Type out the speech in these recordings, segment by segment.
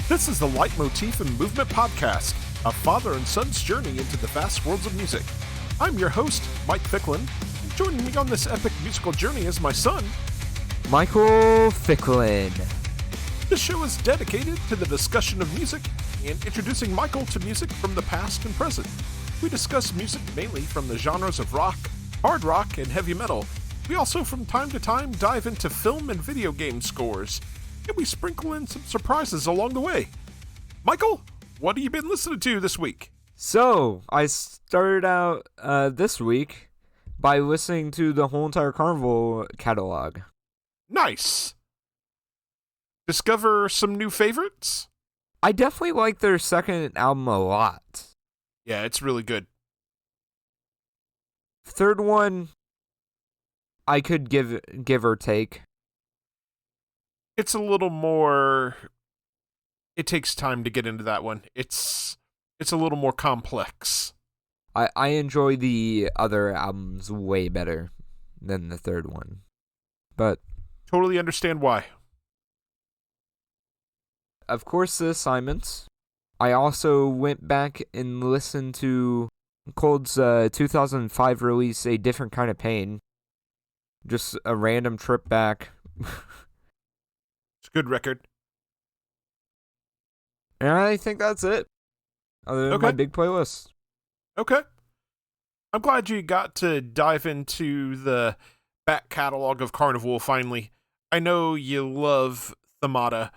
This is the Leitmotif and Movement Podcast, a father and son's journey into the vast worlds of music. I'm your host, Mike Ficklin. Joining me on this epic musical journey is my son, Michael Ficklin. This show is dedicated to the discussion of music and introducing Michael to music from the past and present. We discuss music mainly from the genres of rock, hard rock, and heavy metal. We also from time to time dive into film and video game scores, and we sprinkle in some surprises along the way. Michael, what have you been listening to this week? So, I started out this week by listening to the whole entire Karnivool catalog. Nice. Discover some new favorites? I definitely like their second album a lot. Yeah, it's really good. Third one, I could give or take. It's a little more... It takes time to get into that one. It's a little more complex. I enjoy the other albums way better than the third one. But Totally understand why. of course, the assignments. I also went back and listened to Cold's 2005 release, A Different Kind of Pain. Just a random trip back. It's a good record. And I think that's it. Other than my big playlist. Okay. I'm glad you got to dive into the back catalog of Karnivool finally. I know you love Themata,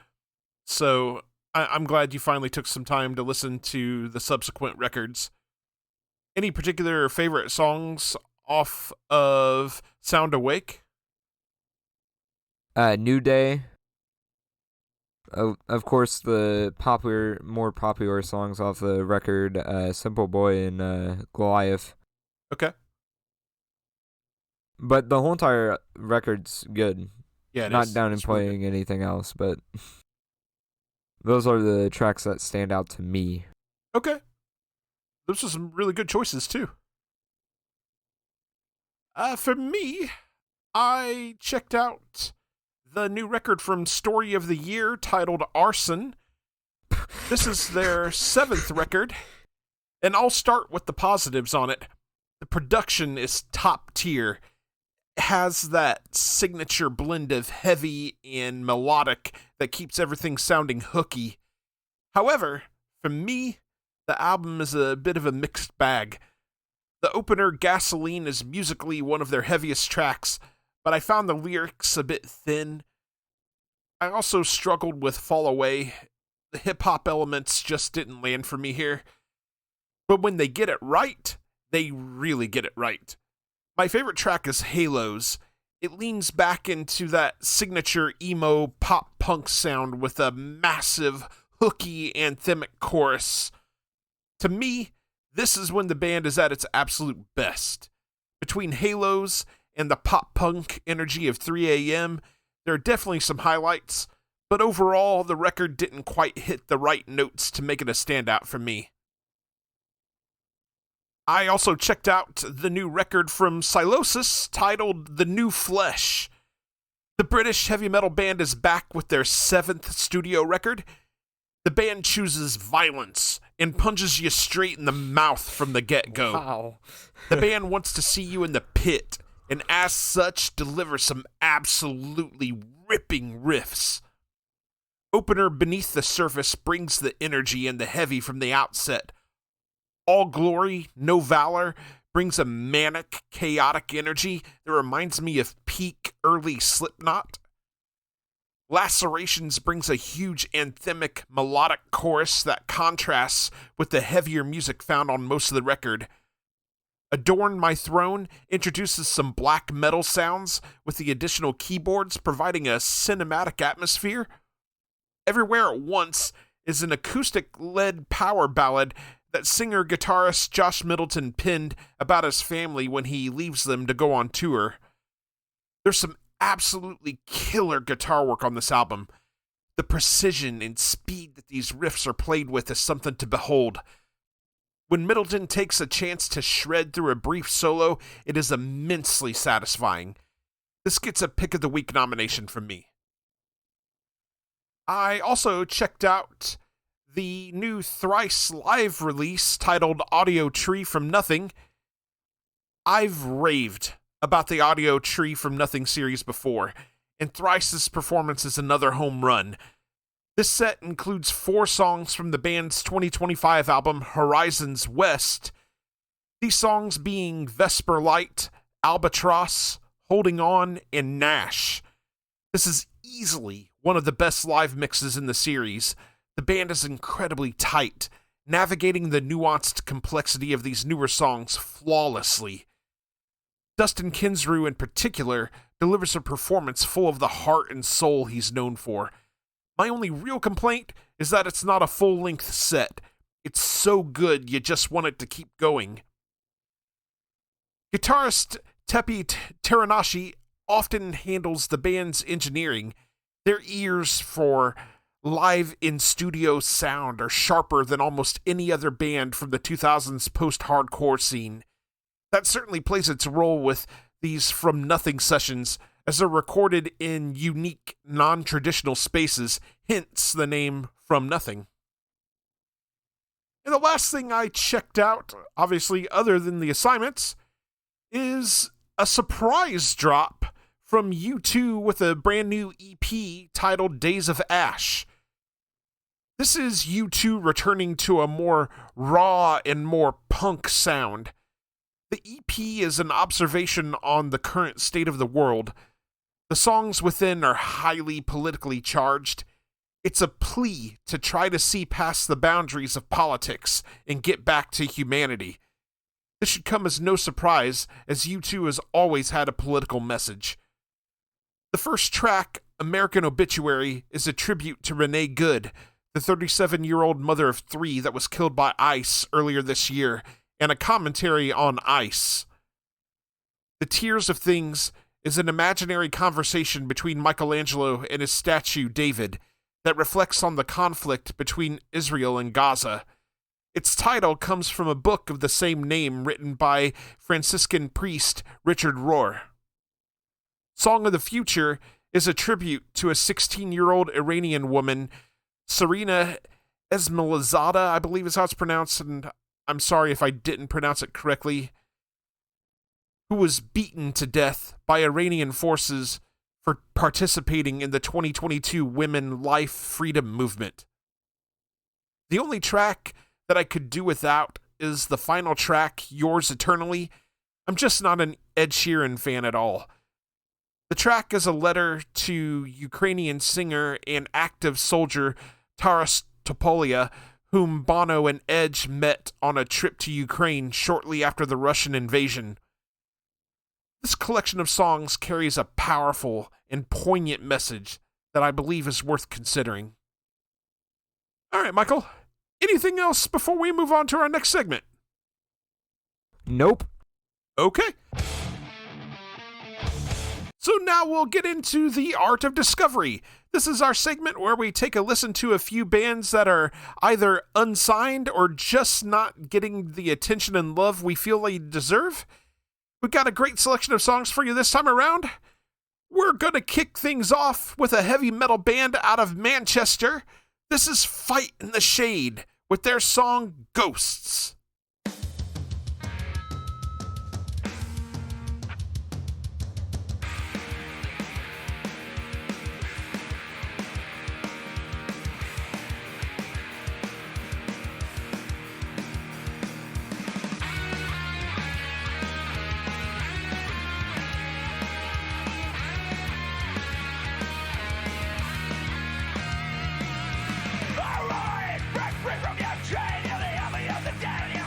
so I'm glad you finally took some time to listen to the subsequent records. Any particular favorite songs off of Sound Awake? New Day. Of course, the more popular songs off the record, Simple Boy and Goliath. Okay. But the whole entire record's good. Yeah, it Not is. down in It's really playing anything else, but those are the tracks that stand out to me. good. Okay. Those are some really good choices, too. For me, I checked out the new record from Story of the Year titled Arson. This is their 7th record, and I'll start with the positives on it. The production is top tier. It has that signature blend of heavy and melodic that keeps everything sounding hooky. However, for me, the album is a bit of a mixed bag. The opener, Gasoline, is musically one of their heaviest tracks, but I found the lyrics a bit thin. I also struggled with Fall Away. The hip-hop elements just didn't land for me here. But when they get it right, they really get it right. My favorite track is Halos. It leans back into that signature emo pop-punk sound with a massive, hooky, anthemic chorus. To me, this is when the band is at its absolute best. Between Halos and the pop-punk energy of 3 a.m., there are definitely some highlights, but overall, the record didn't quite hit the right notes to make it a standout for me. I also checked out the new record from Silosis titled The New Flesh. The British heavy metal band is back with their 7th studio record. The band chooses violence and punches you straight in the mouth from the get-go. Wow. The band wants to see you in the pit, and as such, deliver some absolutely ripping riffs. Opener Beneath the Surface brings the energy and the heavy from the outset. All Glory, No Valor brings a manic, chaotic energy that reminds me of peak early Slipknot. Lacerations brings a huge anthemic, melodic chorus that contrasts with the heavier music found on most of the record. Adorn My Throne introduces some black metal sounds with the additional keyboards providing a cinematic atmosphere. Everywhere at Once is an acoustic-led power ballad that singer-guitarist Josh Middleton penned about his family when he leaves them to go on tour. There's some absolutely killer guitar work on this album. The precision and speed that these riffs are played with is something to behold. When Middleton takes a chance to shred through a brief solo, it is immensely satisfying. This gets a Pick of the Week nomination from me. I also checked out the new Thrice live release titled Audio Tree from Nothing. I've raved about the Audio Tree from Nothing series before, and Thrice's performance is another home run. This set includes 4 songs from the band's 2025 album Horizons West, these songs being Vesper Light, Albatross, Holding On, and Nash. This is easily one of the best live mixes in the series. The band is incredibly tight, navigating the nuanced complexity of these newer songs flawlessly. Dustin Kinsrew, in particular, delivers a performance full of the heart and soul he's known for. My only real complaint is that it's not a full-length set. It's so good you just want it to keep going. Guitarist Tepi Teranashi often handles the band's engineering. Their ears for live in-studio sound are sharper than almost any other band from the 2000s post-hardcore scene. That certainly plays its role with these From Nothing sessions, as they're recorded in unique, non-traditional spaces, hence the name From Nothing. And the last thing I checked out, obviously other than the assignments, is a surprise drop from U2 with a brand new EP titled Days of Ash. This is U2 returning to a more raw and more punk sound. The EP is an observation on the current state of the world. The songs within are highly politically charged. It's a plea to try to see past the boundaries of politics and get back to humanity. This should come as no surprise, as U2 has always had a political message. The first track, American Obituary, is a tribute to Renee Good, the 37-year-old mother of 3 that was killed by ICE earlier this year, and a commentary on ICE. The Tears of Things is an imaginary conversation between Michelangelo and his statue, David, that reflects on the conflict between Israel and Gaza. Its title comes from a book of the same name written by Franciscan priest Richard Rohr. Song of the Future is a tribute to a 16-year-old Iranian woman, Serena Esmailzadeh, I believe is how it's pronounced, and I'm sorry if I didn't pronounce it correctly, who was beaten to death by Iranian forces for participating in the 2022 Women Life Freedom Movement. The only track that I could do without is the final track, Yours Eternally. I'm just not an Ed Sheeran fan at all. The track is a letter to Ukrainian singer and active soldier Taras Topolia, whom Bono and Edge met on a trip to Ukraine shortly after the Russian invasion. This collection of songs carries a powerful and poignant message that I believe is worth considering. All right, Michael, anything else before we move on to our next segment? Nope. Okay. So now we'll get into the art of discovery. This is our segment where we take a listen to a few bands that are either unsigned or just not getting the attention and love we feel they deserve. We've got a great selection of songs for you this time around. We're going to kick things off with a heavy metal band out of Manchester. This is Fight in the Shade with their song Ghosts. Break free from your chain, you're the enemy of the dead.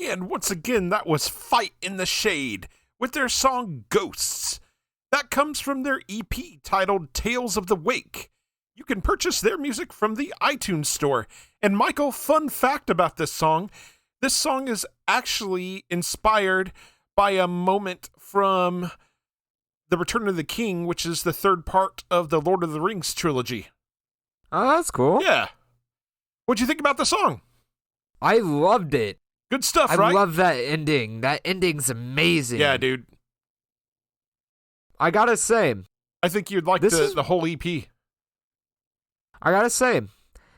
And once again, that was Fight in the Shade with their song Ghosts. That comes from their EP titled Tales of the Wake. You can purchase their music from the iTunes store. And Michael, fun fact about this song is actually inspired by a moment from The Return of the King, which is the third part of the Lord of the Rings trilogy. Oh, that's cool. Yeah. What'd you think about the song? I loved it. Good stuff, I right? love that ending. That ending's amazing. Yeah, dude. I gotta say, I think you'd like the whole EP. I gotta say,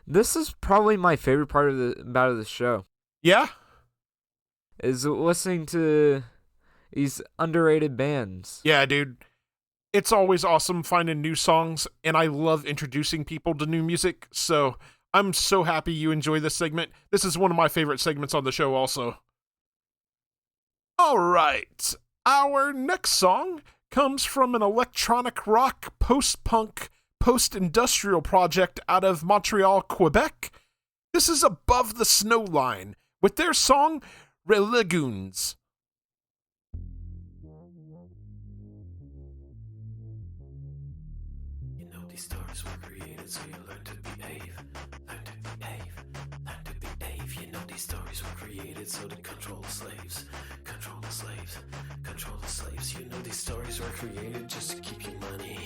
this is probably my favorite part of the show. Yeah? Is listening to these underrated bands. Yeah, dude. It's always awesome finding new songs, and I love introducing people to new music, so I'm so happy you enjoy this segment. This is one of my favorite segments on the show also. All right. Our next song comes from an electronic rock, post-punk, post-industrial project out of Montreal, Quebec. This is Above the Snow Line with their song Religions. You know these stories were created so you learn to behave. Learn to behave. Learn to behave. You know these stories were created so to control the slaves. Control the slaves. Control the slaves. You know these stories were created just to keep you money.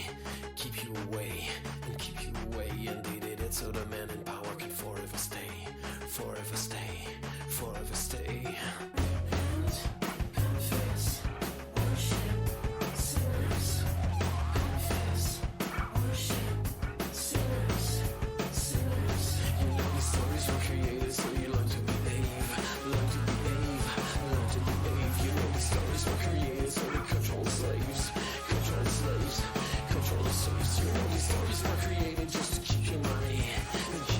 Keep you away. And keep you away. And they did it so the man in power can forever stay. Forever stay. Forever stay. Confess. Worship. Sinners. Confess. Worship. Sinners. Sinners. You know these stories were created so you learn to behave. Learn to behave. Learn to behave. You know these stories were created so to control the slaves. Control the slaves. Control the slaves. You know these stories were created just to keep your money. And keep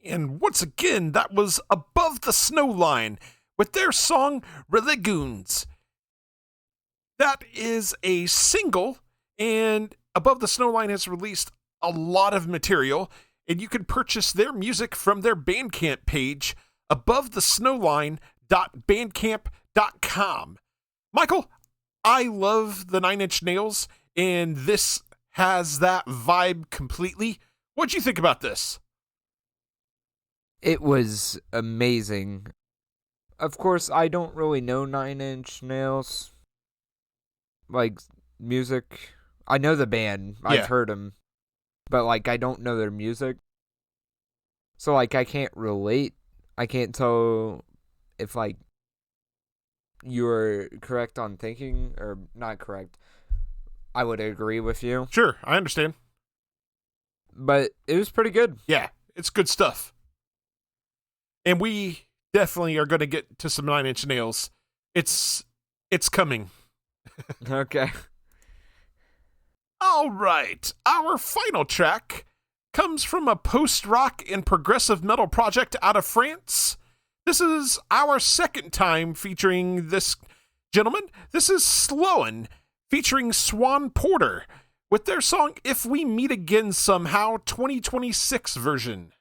And once again, that was Above the Snow Line with their song Religoons. That is a single, and Above the Snow Line has released a lot of material, and you can purchase their music from their Bandcamp page, abovethesnowline.bandcamp.com. Michael, I love the Nine Inch Nails, and this has that vibe completely. What'd you think about this? It was amazing. Of course, I don't really know Nine Inch Nails. Like, music. I know the band. Yeah. I've heard them. But, like, I don't know their music. So, like, I can't relate. I can't tell if, like, you're correct on thinking, or not correct. I would agree with you. Sure, I understand. But it was pretty good. Yeah, it's good stuff. And we definitely are going to get to some Nine Inch Nails. It's coming. Okay. All right, our final track comes from a post-rock and progressive metal project out of France. This is our second time featuring this gentleman. This is Sloan, featuring Swan Porter, with their song If We Meet Again Somehow 2026 version.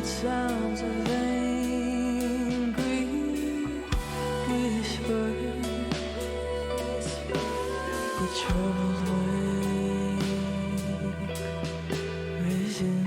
Sounds of angry whispers, the troubled wave resumes.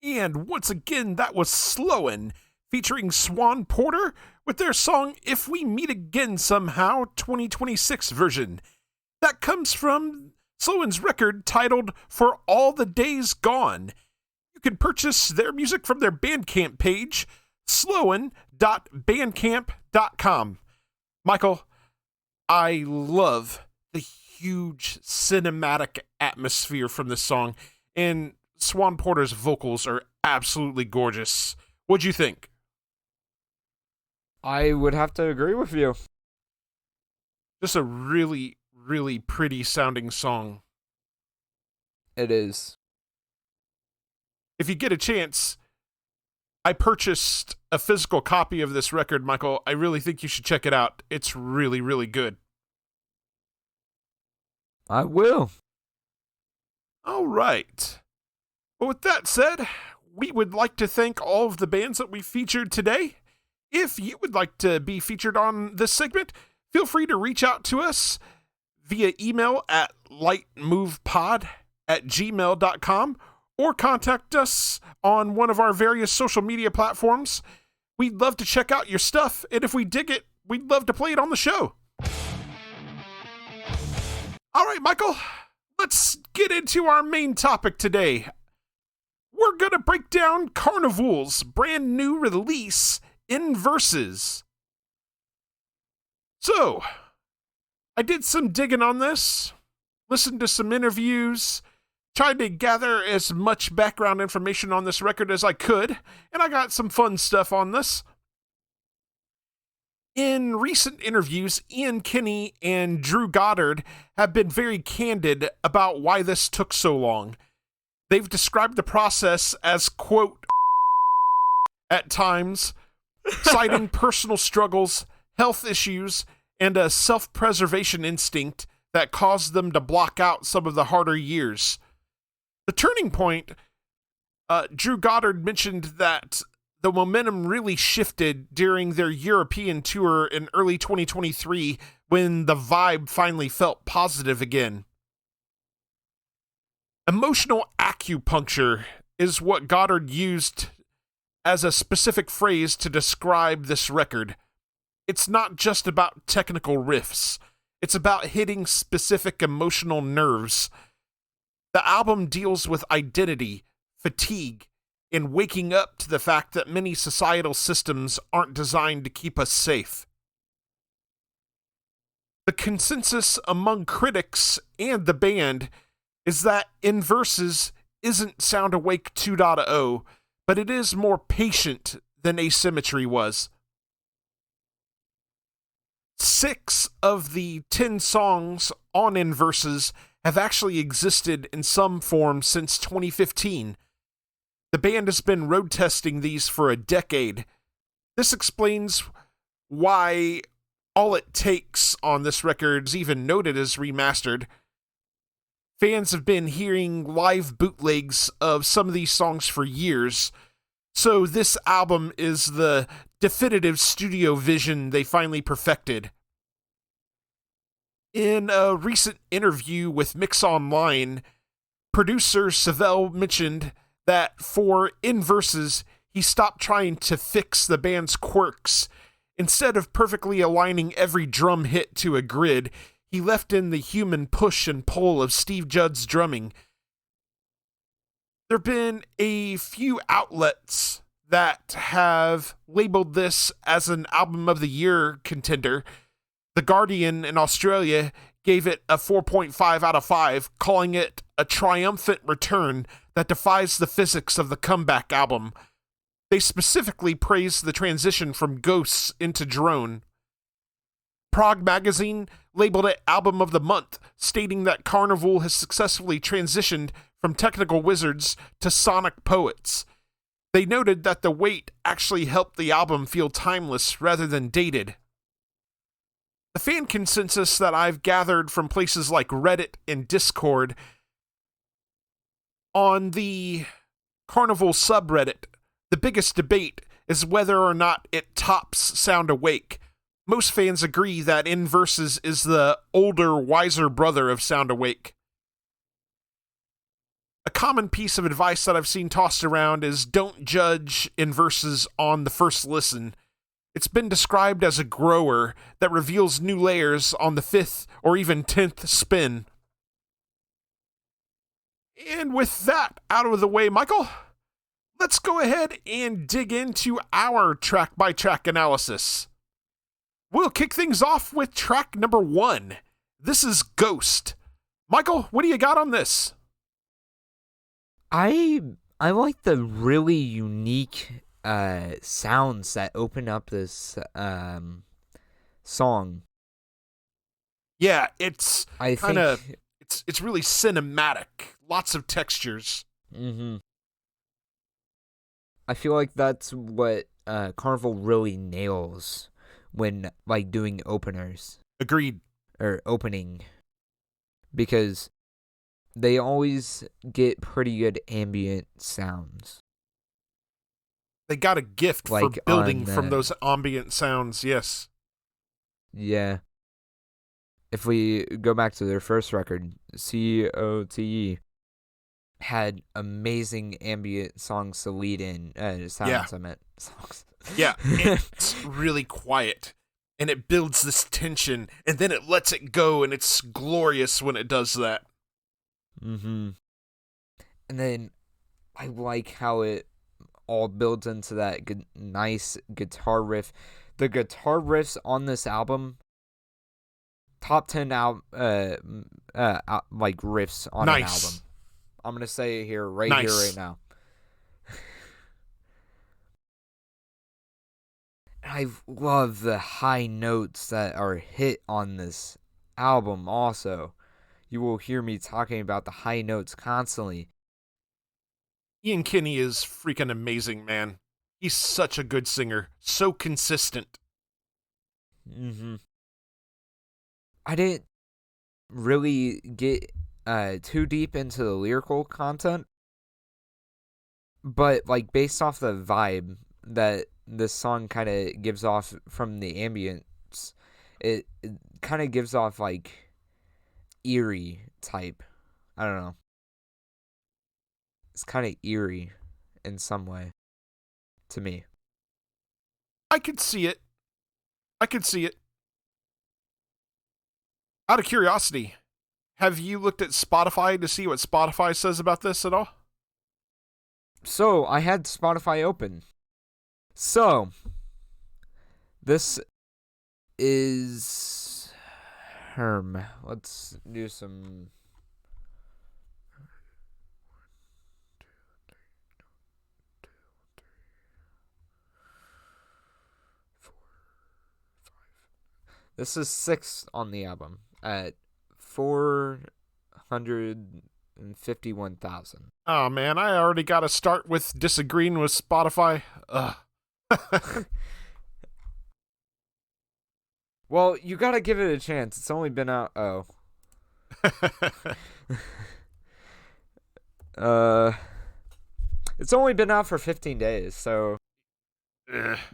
And once again, that was Slowin', featuring Swan Porter with their song If We Meet Again Somehow 2026 version. That comes from Slowin's record titled For All the Days Gone. You can purchase their music from their Bandcamp page, slowin.bandcamp.com. Michael, I love the huge cinematic atmosphere from this song, and Swan Porter's vocals are absolutely gorgeous. What'd you think? I would have to agree with you. Just a really, really pretty sounding song. It is. If you get a chance, I purchased a physical copy of this record, Michael. I really think you should check it out. It's really, really good. I will. All right. Well, with that said, we would like to thank all of the bands that we featured today. If you would like to be featured on this segment, feel free to reach out to us via email at lightmovepod@gmail.com or contact us on one of our various social media platforms. We'd love to check out your stuff, and if we dig it, we'd love to play it on the show. All right, Michael, let's get into our main topic today. We're going to break down Karnivool's brand new release, In Verses. So, I did some digging on this, listened to some interviews, tried to gather as much background information on this record as I could, and I got some fun stuff on this. In recent interviews, Ian Kinney and Drew Goddard have been very candid about why this took so long. They've described the process as, quote, at times, citing personal struggles, health issues, and a self-preservation instinct that caused them to block out some of the harder years. The turning point, Drew Goddard mentioned that the momentum really shifted during their European tour in early 2023 when the vibe finally felt positive again. Emotional acupuncture is what Goddard used as a specific phrase to describe this record. It's not just about technical riffs. It's about hitting specific emotional nerves. The album deals with identity, fatigue, and waking up to the fact that many societal systems aren't designed to keep us safe. The consensus among critics and the band is that In Verses isn't Sound Awake 2.0, but it is more patient than Asymmetry was. 6 of the 10 songs on In Verses have actually existed in some form since 2015. The band has been road testing these for a decade. This explains why All It Takes on this record is even noted as remastered. Fans have been hearing live bootlegs of some of these songs for years, so this album is the definitive studio vision they finally perfected. In a recent interview with Mix Online, producer Savell mentioned that for In Verses, he stopped trying to fix the band's quirks. Instead of perfectly aligning every drum hit to a grid, he left in the human push and pull of Steve Judd's drumming. There have been a few outlets that have labeled this as an Album of the Year contender. The Guardian in Australia gave it a 4.5 out of 5, calling it a triumphant return that defies the physics of the comeback album. They specifically praised the transition from Ghosts into Drone. Prog Magazine labeled it Album of the Month, stating that Karnivool has successfully transitioned from technical wizards to sonic poets. They noted that the weight actually helped the album feel timeless rather than dated. The fan consensus that I've gathered from places like Reddit and Discord on the Karnivool subreddit, the biggest debate is whether or not it tops Sound Awake. Most fans agree that In Verses is the older, wiser brother of Sound Awake. A common piece of advice that I've seen tossed around is don't judge in verses on the first listen. It's been described as a grower that reveals new layers on the 5th or even 10th spin. And with that out of the way, Michael, let's go ahead and dig into our track-by-track analysis. We'll kick things off with track number 1. This is Ghost. Michael, what do you got on this? I like the really unique sounds that open up this song. Yeah, it's kind of think it's really cinematic. Lots of textures. Mm-hmm. I feel like that's what Karnivool really nails when like doing openers Agreed. or opening, because they always get pretty good ambient sounds. They got a gift for Like building on, from those ambient sounds, yes. Yeah. If we go back to their first record, COTE had amazing ambient songs to lead in. Sounds, Yeah. I meant songs. Yeah, it's really quiet, and it builds this tension, and then it lets it go, and it's glorious when it does that. Mm-hmm. And then I like how it all builds into that nice guitar riff. The guitar riffs on this album, top 10 like riffs on an Nice. album. I'm gonna say it here, right Nice. here, right now. I love the high notes that are hit on this album. Also, you will hear me talking about the high notes constantly. Ian Kinney is freaking amazing, man. He's such a good singer, so consistent. Mm-hmm. I didn't really get too deep into the lyrical content, but like based off the vibe that this song kind of gives off from the ambience, it kind of gives off like eerie type. I don't know. It's kind of eerie in some way to me. I could see it. Out of curiosity, have you looked at Spotify to see what Spotify says about this at all? So, I had Spotify open. So, this is Herm. Let's do some. This is 6th on the album at 451,000. Oh man, I already got to start with disagreeing with Spotify. Ugh. Well, you gotta give it a chance. It's only been out. Oh. It's only been out for 15 days, so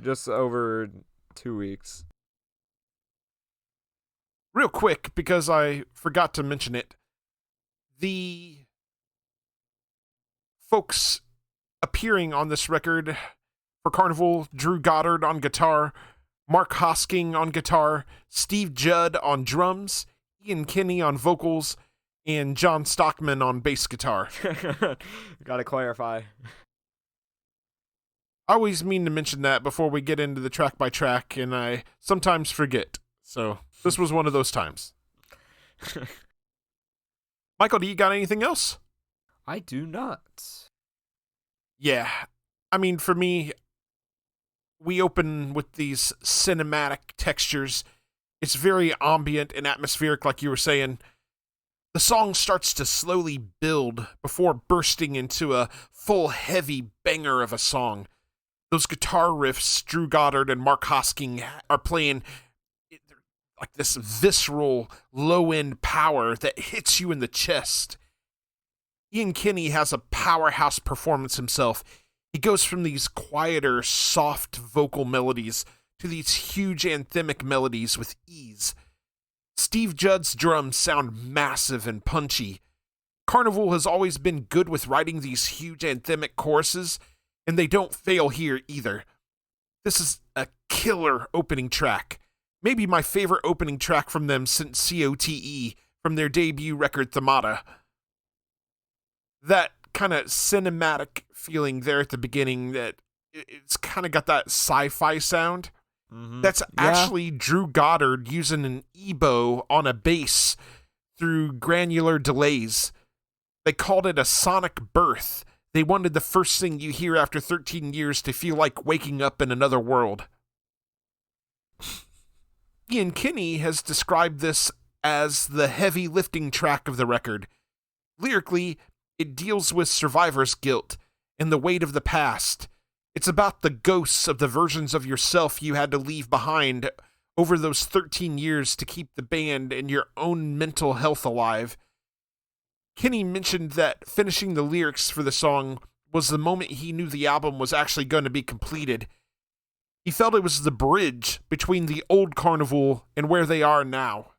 just over 2 weeks. Real quick, because I forgot to mention it, the folks appearing on this record for Karnivool: Drew Goddard on guitar, Mark Hosking on guitar, Steve Judd on drums, Ian Kinney on vocals, and John Stockman on bass guitar. Gotta clarify. I always mean to mention that before we get into the track by track, and I sometimes forget. So this was one of those times. Michael, do you got anything else? I do not. Yeah. I mean, for me, we open with these cinematic textures. It's very ambient and atmospheric, like you were saying. The song starts to slowly build before bursting into a full, heavy banger of a song. Those guitar riffs Drew Goddard and Mark Hosking are playing like this visceral, low-end power that hits you in the chest. Ian Kinney has a powerhouse performance himself. He goes from these quieter, soft vocal melodies to these huge anthemic melodies with ease. Steve Judd's drums sound massive and punchy. Karnivool has always been good with writing these huge anthemic choruses, and they don't fail here either. This is a killer opening track. Maybe my favorite opening track from them since COTE, from their debut record Themata. That kind of cinematic feeling there at the beginning, that it's kind of got that sci-fi sound. Mm-hmm. That's actually Drew Goddard using an EBow on a bass through granular delays. They called it a sonic birth. They wanted the first thing you hear after 13 years to feel like waking up in another world. Ian Kinney has described this as the heavy lifting track of the record. Lyrically, it deals with survivor's guilt and the weight of the past. It's about the ghosts of the versions of yourself you had to leave behind over those 13 years to keep the band and your own mental health alive. Kinney mentioned that finishing the lyrics for the song was the moment he knew the album was actually going to be completed. He felt it was the bridge between the old Karnivool and where they are now.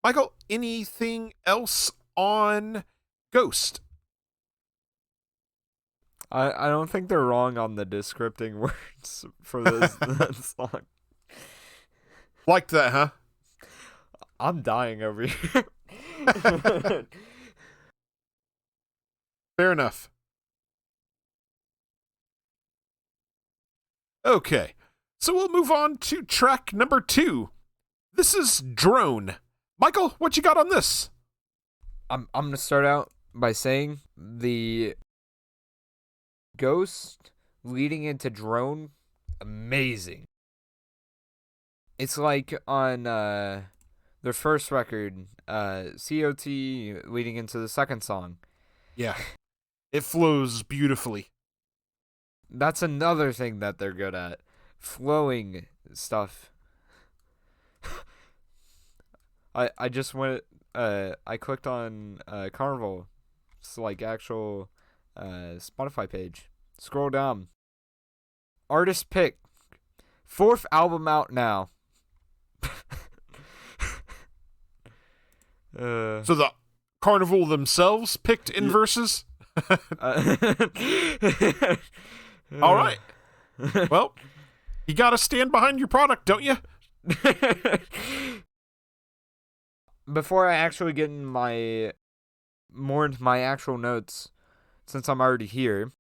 Michael, anything else on Ghost? I don't think they're wrong on the descripting words for this that song. Liked that, huh? I'm dying over here. Fair enough. Okay, so we'll move on to track number 2. This is Drone. Michael, what you got on this? I'm gonna start out by saying the Ghost leading into Drone, amazing. It's like on their first record, COT leading into the second song. Yeah, it flows beautifully. That's another thing that they're good at. Flowing stuff. I just went, I clicked on Karnivool. It's like actual Spotify page. Scroll down. Artist pick. 4th album out now. So the Karnivool themselves picked in verses? All right. Well, you got to stand behind your product, don't you? Before I actually get in more into my actual notes, since I'm already here,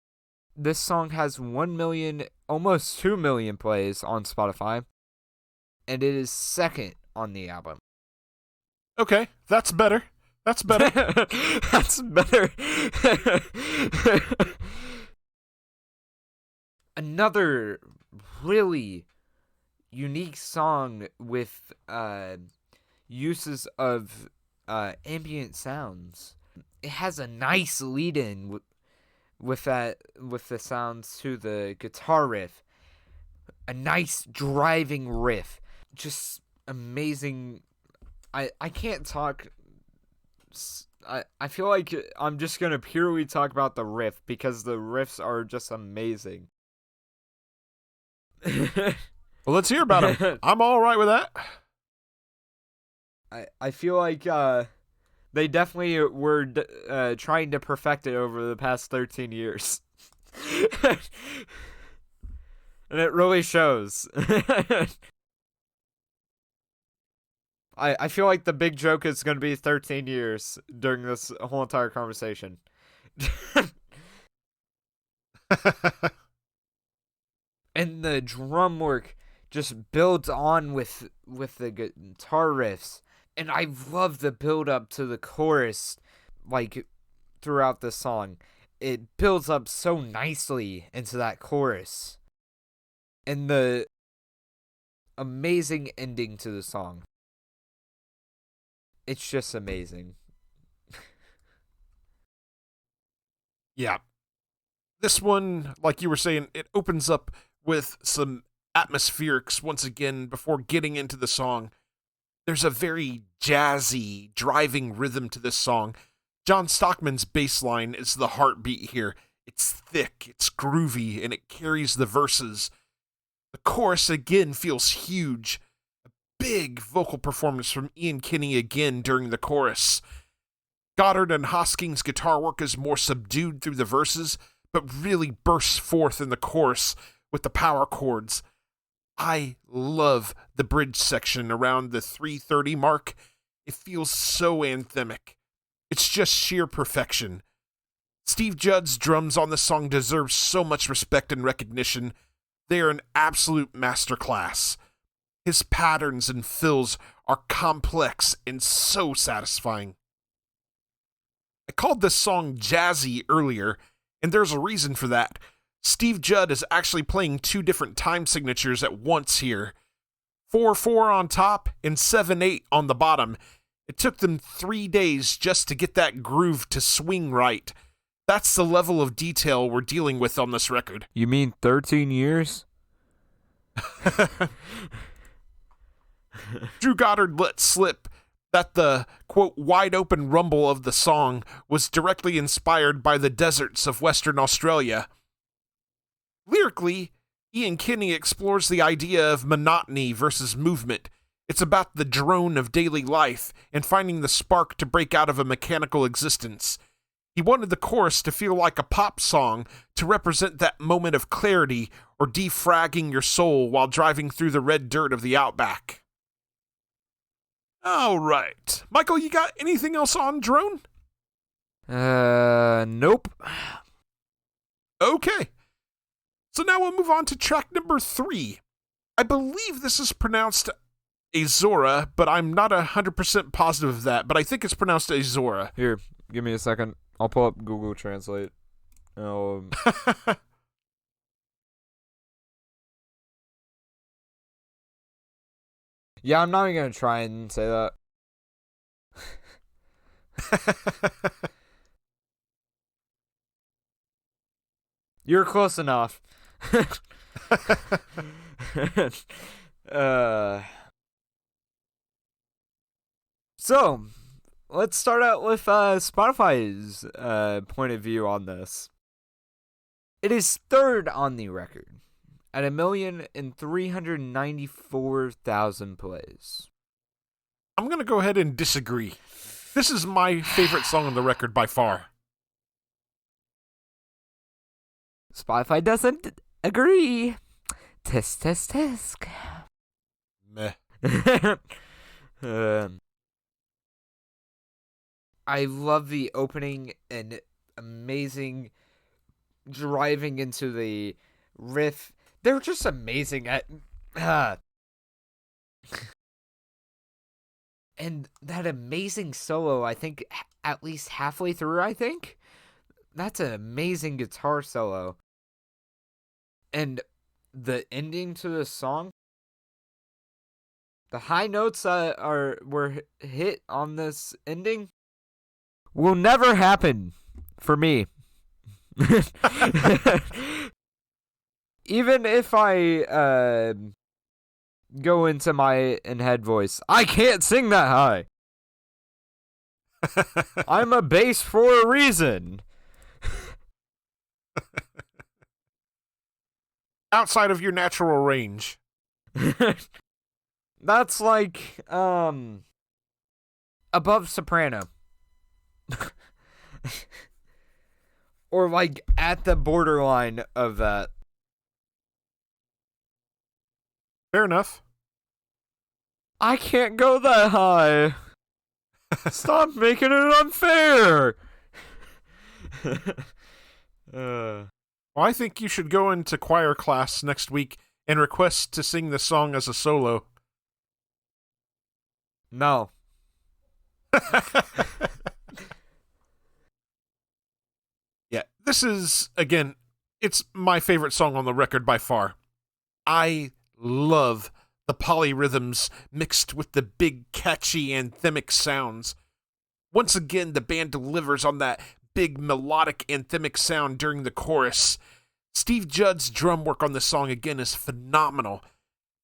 this song has 1 million, almost 2 million plays on Spotify, and it is second on the album. Okay, that's better. That's better. That's better. Another really unique song with uses of ambient sounds. It has a nice lead-in with the sounds to the guitar riff. A nice driving riff. Just amazing. I can't talk. I feel like I'm just going to purely talk about the riff because the riffs are just amazing. Well, let's hear about them. I'm all right with that. I feel like they definitely were trying to perfect it over the past 13 years. And it really shows. I feel like the big joke is going to be 13 years during this whole entire conversation. And the drum work just builds on with the guitar riffs. And I love the build up to the chorus, like, throughout the song. It builds up so nicely into that chorus. And the amazing ending to the song. It's just amazing. Yeah. This one, like you were saying, it opens up with some atmospherics once again before getting into the song. There's a very jazzy, driving rhythm to this song. John Stockman's bass line is the heartbeat here. It's thick, it's groovy, and it carries the verses. The chorus again feels huge. A big vocal performance from Ian Kinney again during the chorus. Goddard and Hosking's guitar work is more subdued through the verses, but really bursts forth in the chorus with the power chords. I love the bridge section around the 3:30 mark. It feels so anthemic. It's just sheer perfection. Steve Judd's drums on this song deserve so much respect and recognition. They are an absolute masterclass. His patterns and fills are complex and so satisfying. I called this song jazzy earlier, and there's a reason for that. Steve Judd is actually playing two different time signatures at once here. 4/4 on top and 7/8 on the bottom. It took them 3 days just to get that groove to swing right. That's the level of detail we're dealing with on this record. You mean 13 years? Drew Goddard let slip that the, quote, wide open rumble of the song was directly inspired by the deserts of Western Australia. Lyrically, Ian Kinney explores the idea of monotony versus movement. It's about the drone of daily life and finding the spark to break out of a mechanical existence. He wanted the chorus to feel like a pop song to represent that moment of clarity or defragging your soul while driving through the red dirt of the outback. All right. Michael, you got anything else on Drone? Nope. Okay. So now we'll move on to track number 3. I believe this is pronounced Azora, but I'm not 100% positive of that, but I think it's pronounced Azora. Here, give me a second. I'll pull up Google Translate. Yeah, I'm not even going to try and say that. You're close enough. So, let's start out with Spotify's point of view on this. It is third on the record at 1,394,000 plays. I'm going to go ahead and disagree. This is my favorite song on the record by far. Spotify doesn't agree. Tisk, tisk, tisk. Meh. I love the opening and amazing driving into the riff. They're just amazing at... And that amazing solo, I think, at least halfway through, I think? That's an amazing guitar solo. And the ending to the song, the high notes were hit on this ending will never happen for me. Even if I go into my in-head voice, I can't sing that high. I'm a bass for a reason. Outside of your natural range. That's like above soprano. Or like at the borderline of that. Fair enough. I can't go that high. Stop making it unfair. Well, I think you should go into choir class next week and request to sing the song as a solo. No. Yeah, this is, again, it's my favorite song on the record by far. I love the polyrhythms mixed with the big, catchy, anthemic sounds. Once again, the band delivers on that big, melodic, anthemic sound during the chorus. Steve Judd's drum work on this song, again, is phenomenal.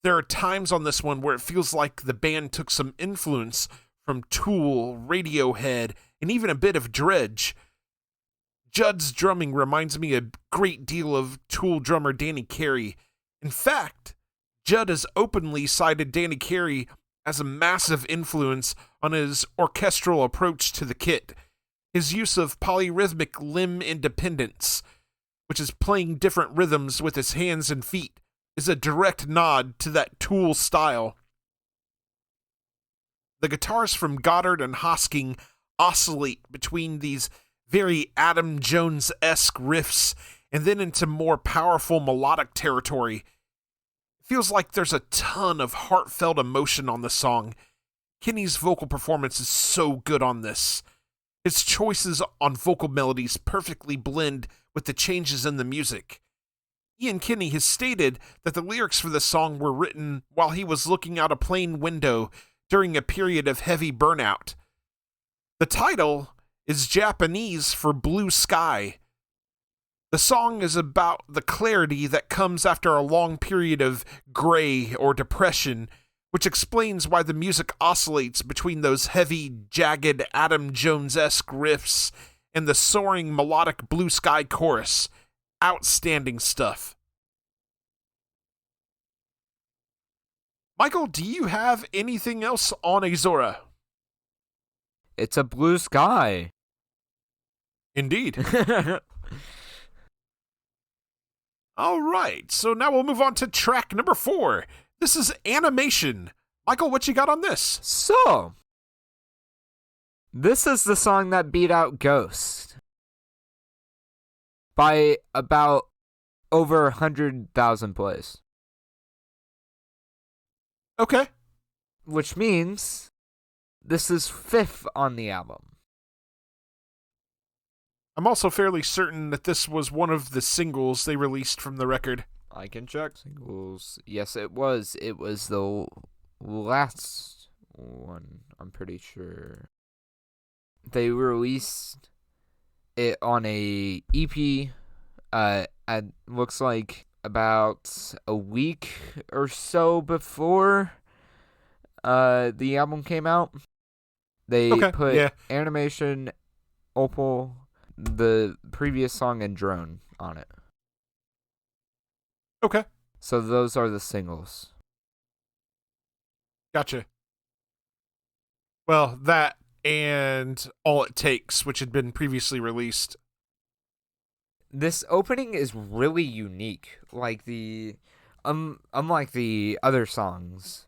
There are times on this one where it feels like the band took some influence from Tool, Radiohead, and even a bit of Dredge. Judd's drumming reminds me a great deal of Tool drummer Danny Carey. In fact, Judd has openly cited Danny Carey as a massive influence on his orchestral approach to the kit. His use of polyrhythmic limb independence, which is playing different rhythms with his hands and feet, is a direct nod to that Tool style. The guitars from Goddard and Hosking oscillate between these very Adam Jones-esque riffs and then into more powerful melodic territory. It feels like there's a ton of heartfelt emotion on the song. Kenny's vocal performance is so good on this. His choices on vocal melodies perfectly blend with the changes in the music. Ian Kenny has stated that the lyrics for this song were written while he was looking out a plane window during a period of heavy burnout. The title is Japanese for blue sky. The song is about the clarity that comes after a long period of gray or depression, which explains why the music oscillates between those heavy, jagged, Adam Jones-esque riffs and the soaring, melodic blue sky chorus. Outstanding stuff. Michael, do you have anything else on Azora? It's a blue sky. Indeed. All right, so now we'll move on to track number 4. This is Animation. Michael, what you got on this? So, this is the song that beat out Ghost by about over 100,000 plays. Okay. Which means this is 5th on the album. I'm also fairly certain that this was one of the singles they released from the record. I can check singles. Yes, it was. It was the last one, I'm pretty sure. They released it on a EP. It looks like about a week or so before the album came out. They put Animation, Opal, the previous song, and Drone on it. Okay. So those are the singles. Gotcha. Well, that and All It Takes, which had been previously released. This opening is really unique. Like unlike the other songs.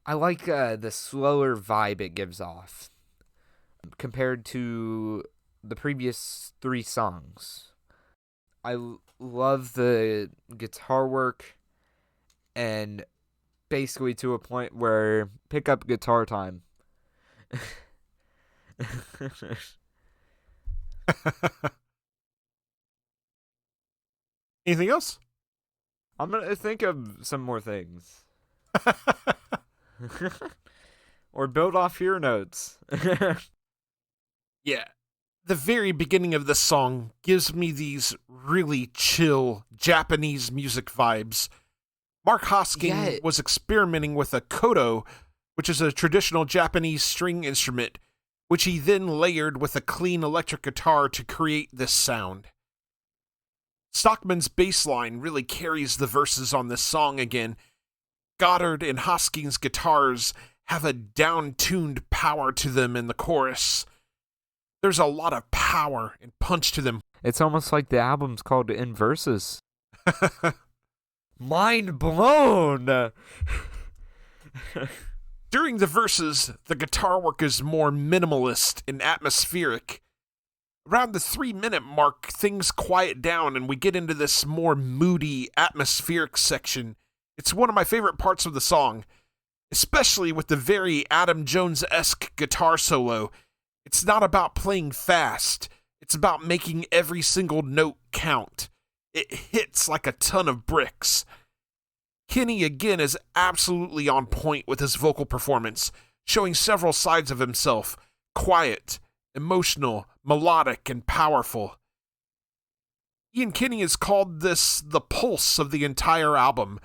I like the slower vibe it gives off compared to the previous 3 songs. I love the guitar work, and basically to a point where pick up guitar time. Anything else? I'm going to think of some more things. Or build off your notes. Yeah. The very beginning of this song gives me these really chill Japanese music vibes. Mark Hosking was experimenting with a koto, which is a traditional Japanese string instrument, which he then layered with a clean electric guitar to create this sound. Stockman's bass line really carries the verses on this song again. Goddard and Hosking's guitars have a down-tuned power to them in the chorus. There's a lot of power and punch to them. It's almost like the album's called In Verses. Mind blown! During the verses, the guitar work is more minimalist and atmospheric. Around the 3-minute mark, things quiet down and we get into this more moody, atmospheric section. It's one of my favorite parts of the song, especially with the very Adam Jones-esque guitar solo. It's not about playing fast. It's about making every single note count. It hits like a ton of bricks. Kenny again is absolutely on point with his vocal performance, showing several sides of himself: quiet, emotional, melodic, and powerful. Ian Kenny has called this the pulse of the entire album.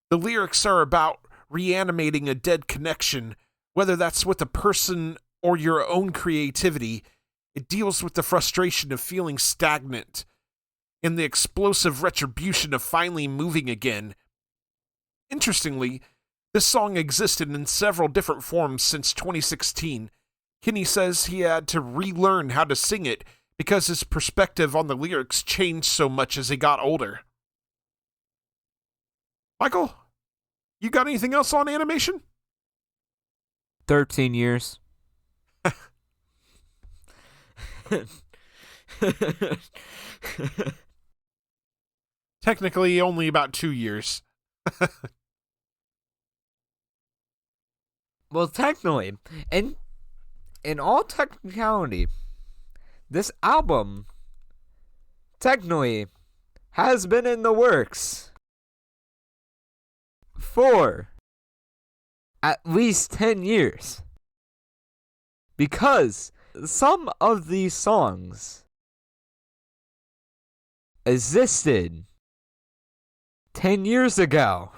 The lyrics are about reanimating a dead connection, whether that's with a person or your own creativity. It deals with the frustration of feeling stagnant and the explosive retribution of finally moving again. Interestingly, this song existed in several different forms since 2016. Kenny says he had to relearn how to sing it because his perspective on the lyrics changed so much as he got older. Michael, you got anything else on animation? 13 years. Technically, only about 2 years. Well, technically, in all technicality, this album technically has been in the works for at least 10 years. Because some of these songs existed 10 years ago.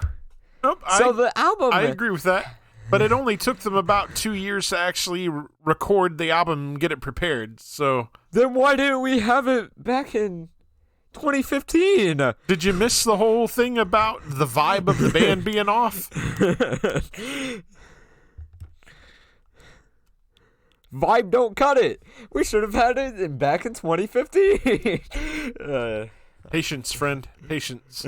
Nope, The album... I agree with that. But it only took them about 2 years to actually record the album and get it prepared, so... Then why didn't we have it back in 2015? Did you miss the whole thing about the vibe of the band being off? Vibe don't cut it. We should have had it back in 2015. Patience, friend. Patience.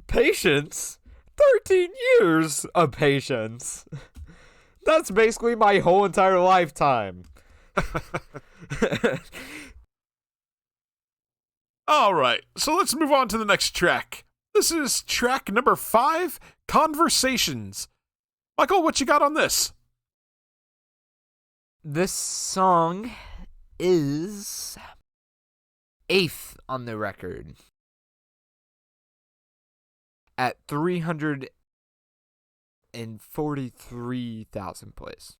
Patience? 13 years of patience. That's basically my whole entire lifetime. All right, so let's move on to the next track. This is track number 5, Conversations. Michael, what you got on this? This song is 8th on the record at 343,000 plays.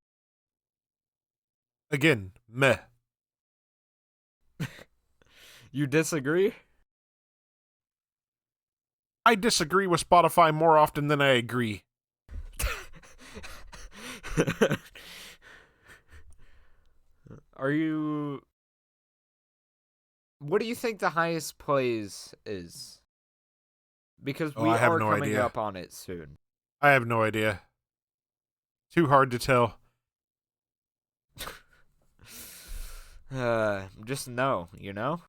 Again, meh. You disagree? I disagree with Spotify more often than I agree. Are you... What do you think the highest plays is? Because we I have are no coming idea. up on it soon. I have no idea. Too hard to tell. Just no, you know?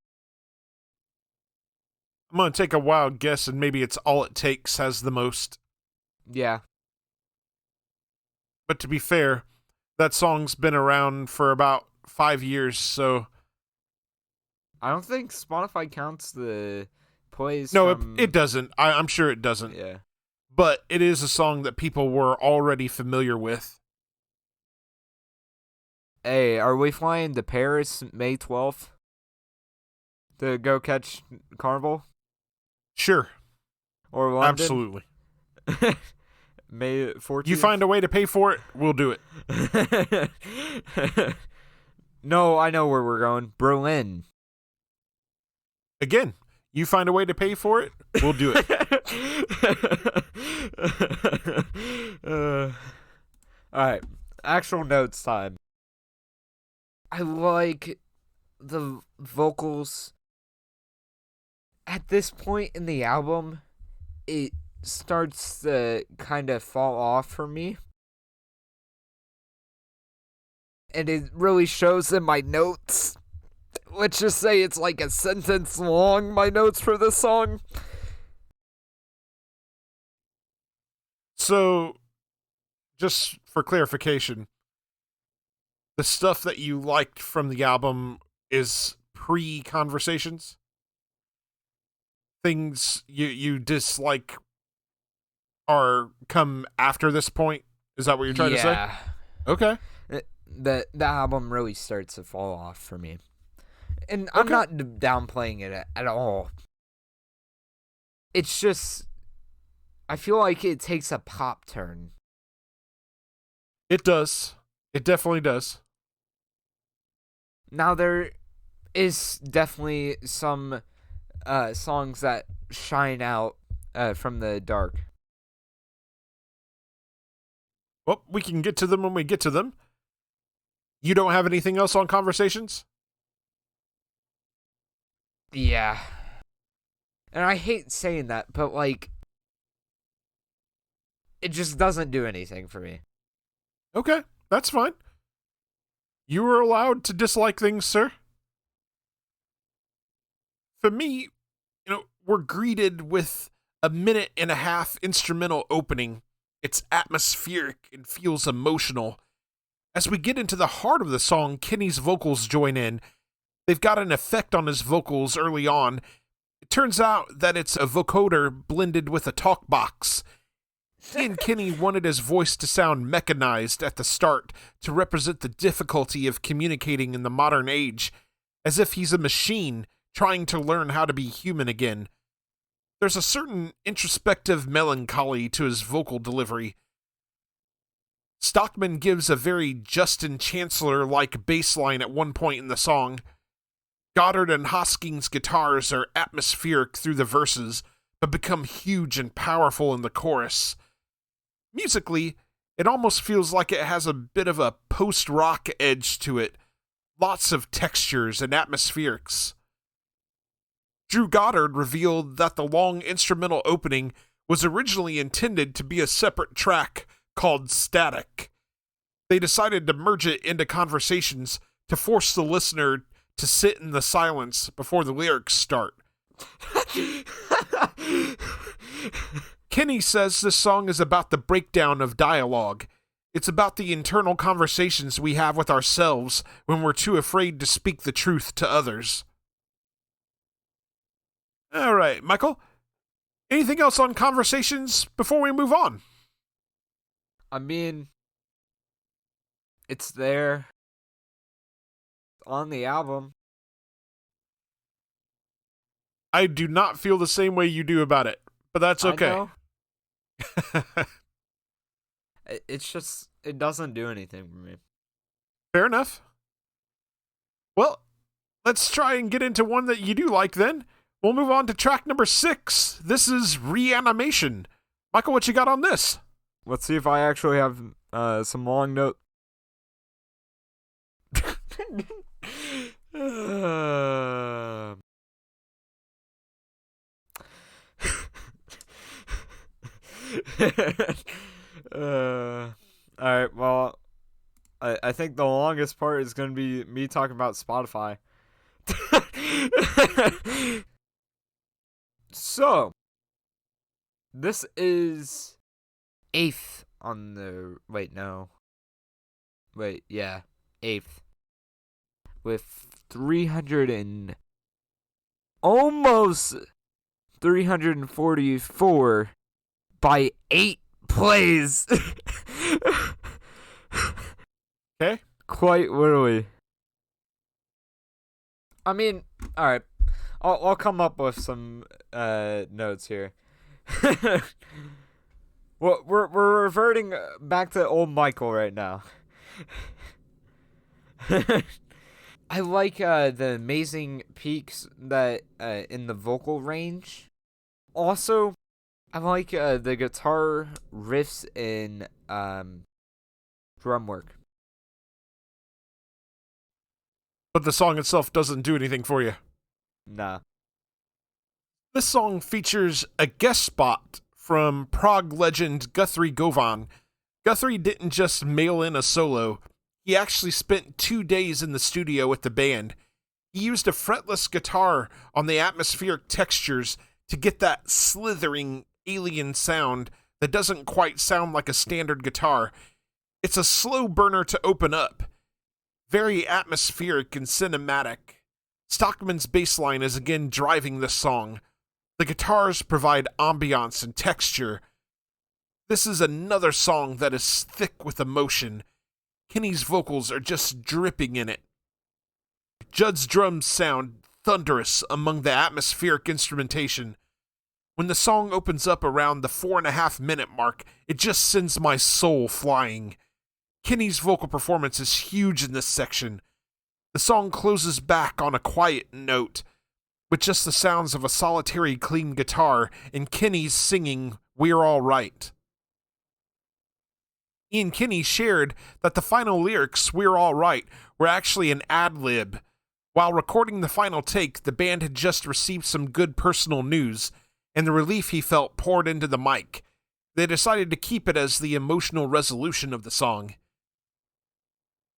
I'm going to take a wild guess and maybe it's All It Takes has the most. Yeah. But to be fair, that song's been around for about 5 years, so... I don't think Spotify counts the plays No, from... it doesn't. I'm sure it doesn't. Yeah. But it is a song that people were already familiar with. Hey, are we flying to Paris May 12th? To go catch Carnival? Sure. Or London? Absolutely. May 14th? You find a way to pay for it, we'll do it. No, I know where we're going. Berlin. Again, you find a way to pay for it, we'll do it. Alright, actual notes time. I like the vocals. At this point in the album, it starts to kind of fall off for me. And it really shows in my notes. Let's just say it's like a sentence long, my notes for this song. So, just for clarification, the stuff that you liked from the album is pre-conversations? Things you dislike are come after this point? Is that what you're trying to say? Okay. The album really starts to fall off for me. And I'm Okay. not downplaying it at all. It's just, I feel like it takes a pop turn. It does. It definitely does. Now, there is definitely some songs that shine out from the dark. Well, we can get to them when we get to them. You don't have anything else on Conversations? Yeah. And I hate saying that, but like, it just doesn't do anything for me. Okay, that's fine. You are allowed to dislike things, sir. For me, we're greeted with a 1.5-minute instrumental opening. It's atmospheric and feels emotional. As we get into the heart of the song, Kenny's vocals join in. They've got an effect on his vocals early on. It turns out that it's a vocoder blended with a talk box. He and Kenny wanted his voice to sound mechanized at the start to represent the difficulty of communicating in the modern age, as if he's a machine trying to learn how to be human again. There's a certain introspective melancholy to his vocal delivery. Stockman gives a very Justin Chancellor-like bass line at one point in the song. Goddard and Hosking's guitars are atmospheric through the verses, but become huge and powerful in the chorus. Musically, it almost feels like it has a bit of a post-rock edge to it. Lots of textures and atmospherics. Drew Goddard revealed that the long instrumental opening was originally intended to be a separate track called Static. They decided to merge it into Conversations to force the listener to sit in the silence before the lyrics start. Kenny says this song is about the breakdown of dialogue. It's about the internal conversations we have with ourselves when we're too afraid to speak the truth to others. All right, Michael. Anything else on Conversations before we move on? I mean, it's there on the album. I do not feel the same way you do about it, but that's okay. It's just, it doesn't do anything for me. Fair enough. Well, let's try and get into one that you do like then. We'll move on to track number 6. This is Reanimation. Michael, what you got on this? Let's see if I actually have some long note. Alright, well, I think the longest part is going to be me talking about Spotify. So, this is 8th on the... yeah, 8th. With 300 and... almost 344 by 8 plays. Okay. Quite literally. I mean, alright. I'll come up with some notes here. Well, we're reverting back to old Michael right now. I like the amazing peaks that in the vocal range. Also, I like the guitar riffs in drum work. But the song itself doesn't do anything for you. Nah. This song features a guest spot from prog legend Guthrie Govan. Guthrie didn't just mail in a solo. He actually spent 2 days in the studio with the band. He used a fretless guitar on the atmospheric textures to get that slithering alien sound that doesn't quite sound like a standard guitar. It's a slow burner to open up. Very atmospheric and cinematic. Stockman's bass line is again driving this song. The guitars provide ambiance and texture. This is another song that is thick with emotion. Kenny's vocals are just dripping in it. Judd's drums sound thunderous among the atmospheric instrumentation. When the song opens up around the 4.5-minute mark, it just sends my soul flying. Kenny's vocal performance is huge in this section. The song closes back on a quiet note, with just the sounds of a solitary clean guitar and Kenny's singing "We're All Right." Ian Kenny shared that the final lyrics, "We're All Right," were actually an ad-lib. While recording the final take, the band had just received some good personal news, and the relief he felt poured into the mic. They decided to keep it as the emotional resolution of the song.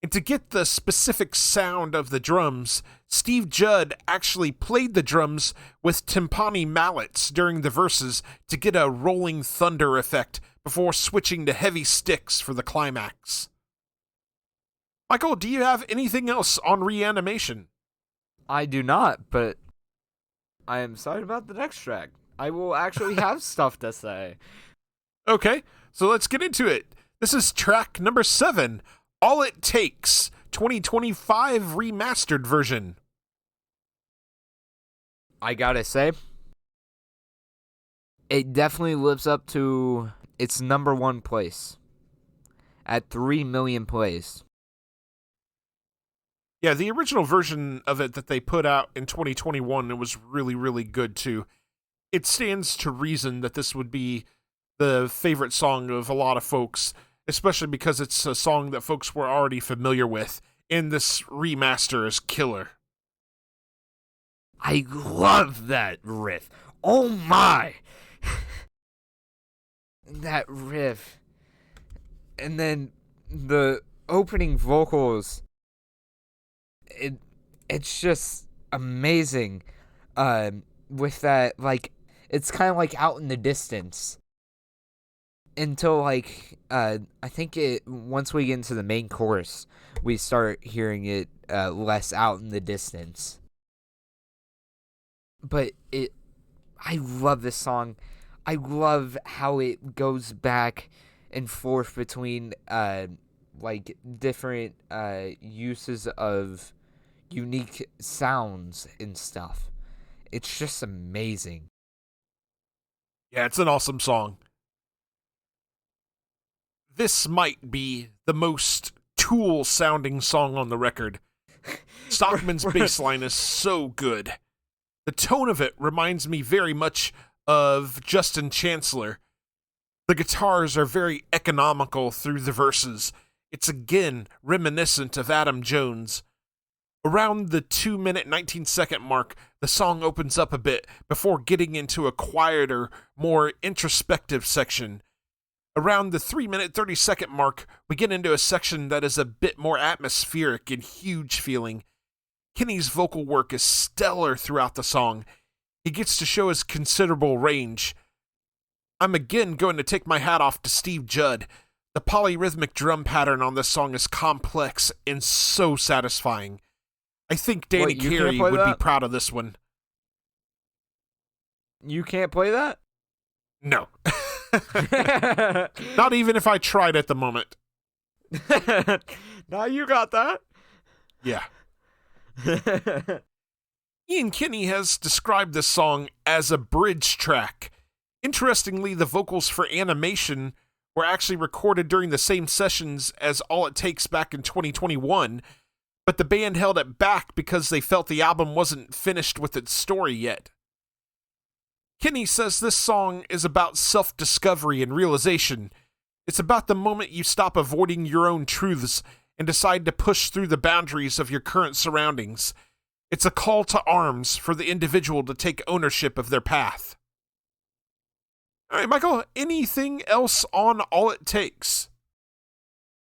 And to get the specific sound of the drums, Steve Judd actually played the drums with timpani mallets during the verses to get a rolling thunder effect before switching to heavy sticks for the climax. Michael, do you have anything else on Reanimation? I do not, but I am sorry about the next track. I will actually have stuff to say. Okay, so let's get into it. This is track number 7, All It Takes, 2025 remastered version. I gotta say, it definitely lives up to its number 1 place at 3 million plays. Yeah, the original version of it that they put out in 2021, it was really, really good too. It stands to reason that this would be the favorite song of a lot of folks, especially because it's a song that folks were already familiar with, and this remaster is killer. I love that riff. Oh my! That riff. And then the opening vocals, it's just amazing. With that, like, it's kind of like out in the distance. Until, like, I think once we get into the main chorus, we start hearing it less out in the distance. But I love this song. I love how it goes back and forth between, like, different uses of unique sounds and stuff. It's just amazing. Yeah, it's an awesome song. This might be the most Tool-sounding song on the record. Stockman's bass line is so good. The tone of it reminds me very much of Justin Chancellor. The guitars are very economical through the verses. It's again reminiscent of Adam Jones. Around the 2-minute 19-second mark, the song opens up a bit before getting into a quieter, more introspective section. Around the 3-minute 30-second mark, we get into a section that is a bit more atmospheric and huge feeling. Kenny's vocal work is stellar throughout the song. He gets to show his considerable range. I'm again going to take my hat off to Steve Judd. The polyrhythmic drum pattern on this song is complex and so satisfying. I think Danny Wait, you can't Carey play would be that? proud of this one. You can't play that? No. Not even if I tried at the moment. Now you got that. Yeah. Ian Kinney has described this song as a bridge track. Interestingly, the vocals for Animation were actually recorded during the same sessions as All It Takes back in 2021, but the band held it back because they felt the album wasn't finished with its story yet. Kinney says this song is about self-discovery and realization. It's about the moment you stop avoiding your own truths and decide to push through the boundaries of your current surroundings. It's a call to arms for the individual to take ownership of their path. All right, Michael, anything else on All It Takes?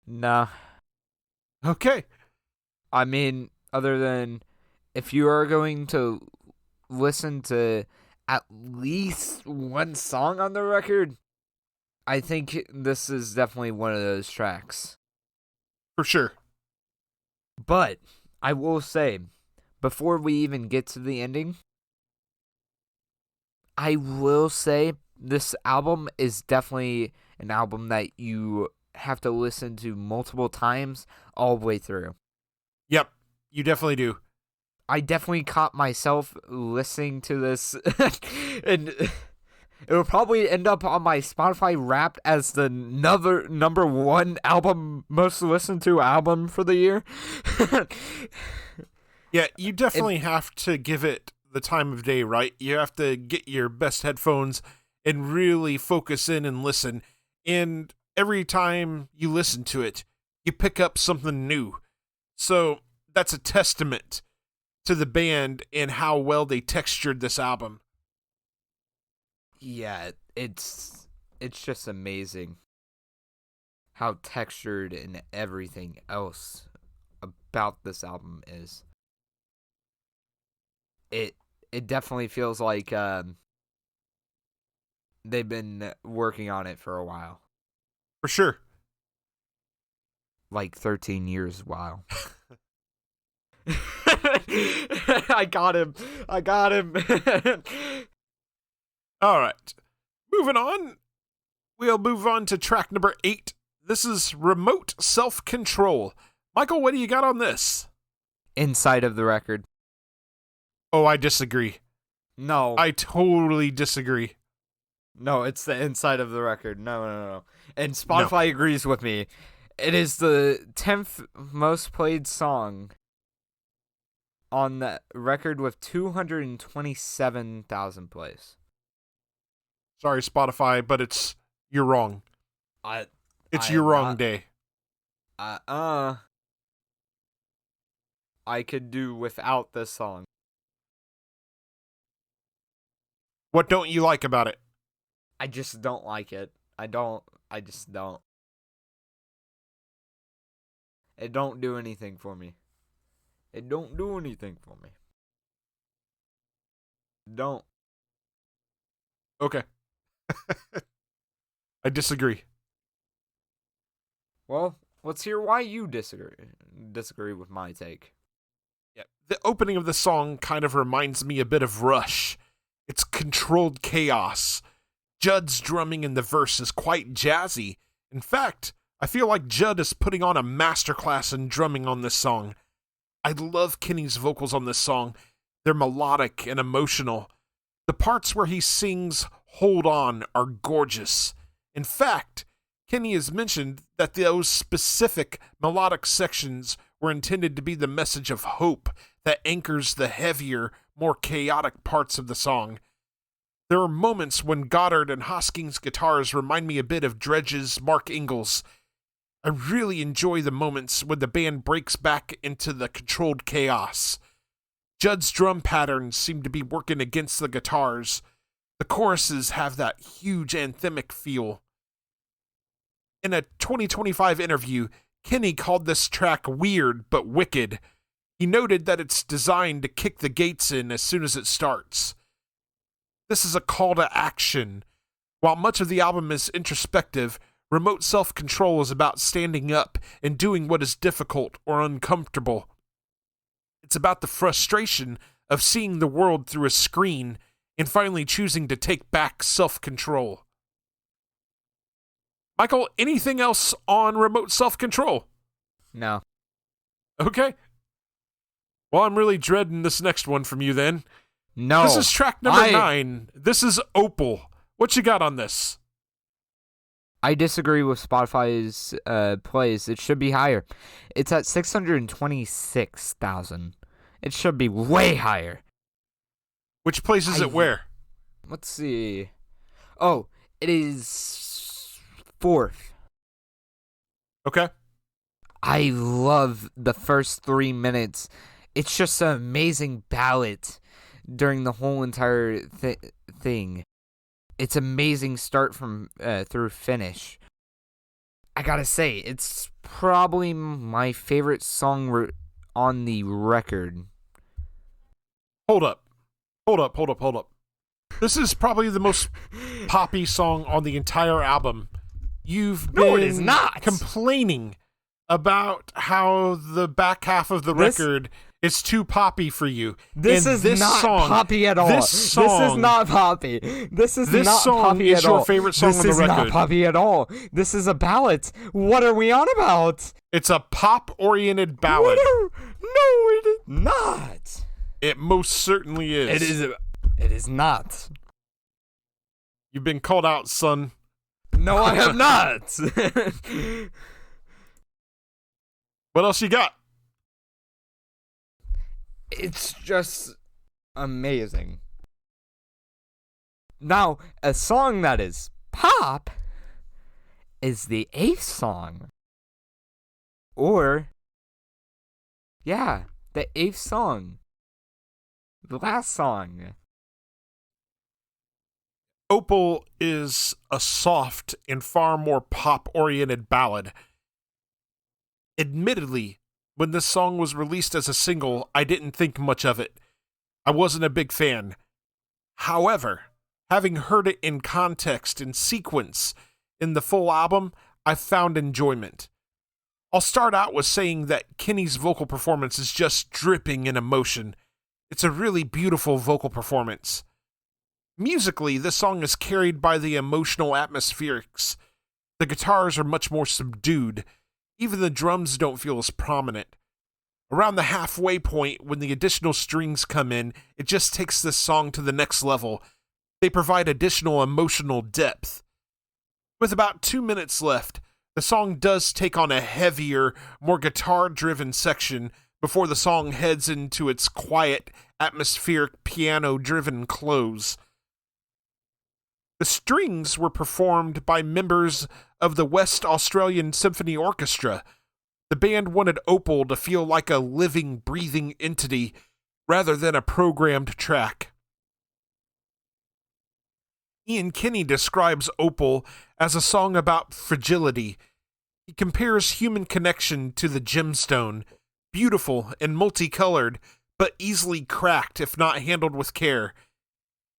Nah. Okay. I mean, other than if you are going to listen to at least one song on the record, I think this is definitely one of those tracks. For sure. But I will say, before we even get to the ending, I will say this album is definitely an album that you have to listen to multiple times all the way through. Yep, you definitely do. I definitely caught myself listening to this, and it will probably end up on my Spotify Wrapped as the number one album, most listened to album for the year. Yeah, you definitely have to give it the time of day, right? You have to get your best headphones and really focus in and listen. And every time you listen to it, you pick up something new. So that's a testament to the band and how well they textured this album. Yeah, it's just amazing how textured and everything else about this album is it definitely feels like they've been working on it for a while. For sure. Like 13 years while. I got him. All right. Moving on. We'll move on to track number 8. This is Remote Self-Control. Michael, what do you got on this? Inside of the record. Oh, I disagree. No. I totally disagree. No, it's the inside of the record. No. And Spotify agrees with me. It is the 10th most played song on the record with 227,000 plays. Sorry, Spotify, but you're wrong. It's your wrong day. I could do without this song. What don't you like about it? I just don't like it. I just don't. It don't do anything for me. Don't. Okay. I disagree. Well, let's hear why you disagree with my take. Yeah, the opening of the song kind of reminds me a bit of Rush. It's controlled chaos. Judd's drumming in the verse is quite jazzy. In fact, I feel like Judd is putting on a masterclass in drumming on this song. I love Kenny's vocals on this song. They're melodic and emotional. The parts where he sings "Hold On" are gorgeous. In fact, Kenny has mentioned that those specific melodic sections were intended to be the message of hope that anchors the heavier, more chaotic parts of the song. There are moments when Goddard and Hosking's guitars remind me a bit of Dredge's Mark Ingalls. I really enjoy the moments when the band breaks back into the controlled chaos. Judd's drum patterns seem to be working against the guitars. The choruses have that huge anthemic feel. In a 2025 interview, Kenny called this track weird but wicked. He noted that it's designed to kick the gates in as soon as it starts. This is a call to action. While much of the album is introspective, Remote Self-Control is about standing up and doing what is difficult or uncomfortable. It's about the frustration of seeing the world through a screen and finally choosing to take back self-control. Michael, anything else on Remote Self-Control? No. Okay. Well, I'm really dreading this next one from you then. No. This is track number 9. This is Opal. What you got on this? I disagree with Spotify's plays. It should be higher. It's at 626,000. It should be way higher. Which place is it where? Let's see. Oh, it is 4th. Okay. I love the first 3 minutes. It's just an amazing ballad during the whole entire thing. It's amazing start from through finish. I gotta say, it's probably my favorite song on the record. Hold up. This is probably the most poppy song on the entire album. You've been No, it is not. complaining about how the back half of the record is too poppy for you. This and is not song, poppy at all. This is not poppy. This is not song poppy is at your all. favorite song this on the is record. not poppy at all. This is a ballad. What are we on about? It's a pop-oriented ballad. No, it is not. It most certainly is. It is not. You've been called out, son. No, I have not. What else you got? It's just amazing. Now, a song that is pop is the 8th song. Or, yeah, the 8th song. The last song. Opal is a soft and far more pop-oriented ballad. Admittedly, When this song was released as a single, I didn't think much of it. I wasn't a big fan. However, having heard it in context and sequence in the full album, I found enjoyment. I'll start out with saying that Kenny's vocal performance is just dripping in emotion. It's a really beautiful vocal performance. Musically, this song is carried by the emotional atmospherics. The guitars are much more subdued. Even the drums don't feel as prominent. Around the halfway point, when the additional strings come in, it just takes this song to the next level. They provide additional emotional depth. With about 2 minutes left, the song does take on a heavier, more guitar-driven section before the song heads into its quiet, atmospheric, piano-driven close. The strings were performed by members of the West Australian Symphony Orchestra. The band wanted Opal to feel like a living, breathing entity rather than a programmed track. Ian Kenny describes Opal as a song about fragility. He compares human connection to the gemstone, beautiful and multicolored, but easily cracked if not handled with care.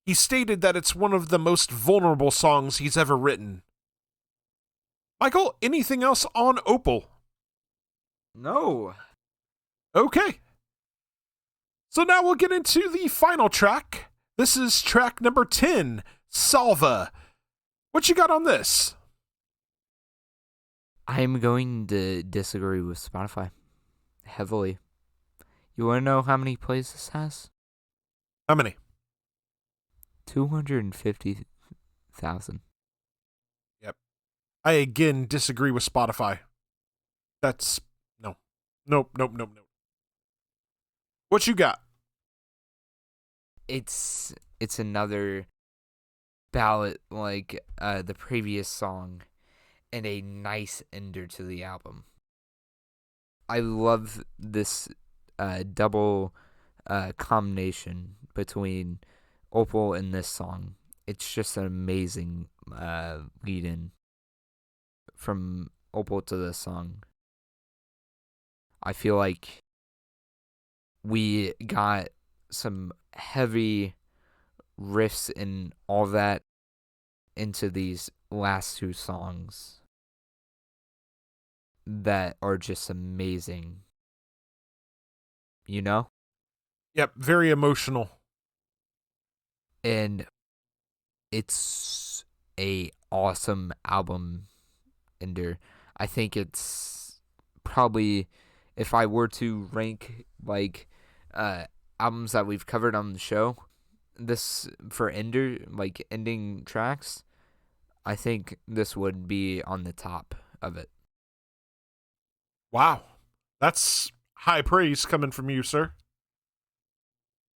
He stated that it's one of the most vulnerable songs he's ever written. Michael, anything else on Opal? No. Okay. So now we'll get into the final track. This is track number 10, Salva. What you got on this? I'm going to disagree with Spotify heavily. You want to know how many plays this has? How many? 250,000. Yep. I again disagree with Spotify. That's no. Nope. What you got? It's another ballad like the previous song and a nice ender to the album. I love this double combination between Opal and this song. It's just an amazing lead-in from Opal to this song. I feel like we got some heavy riffs and all that into these last two songs that are just amazing. You know? Yep, very emotional. And it's a awesome album ender. I think it's probably, if I were to rank like albums that we've covered on the show, this for ender, like ending tracks, I think this would be on the top of it. Wow. That's high praise coming from you, sir.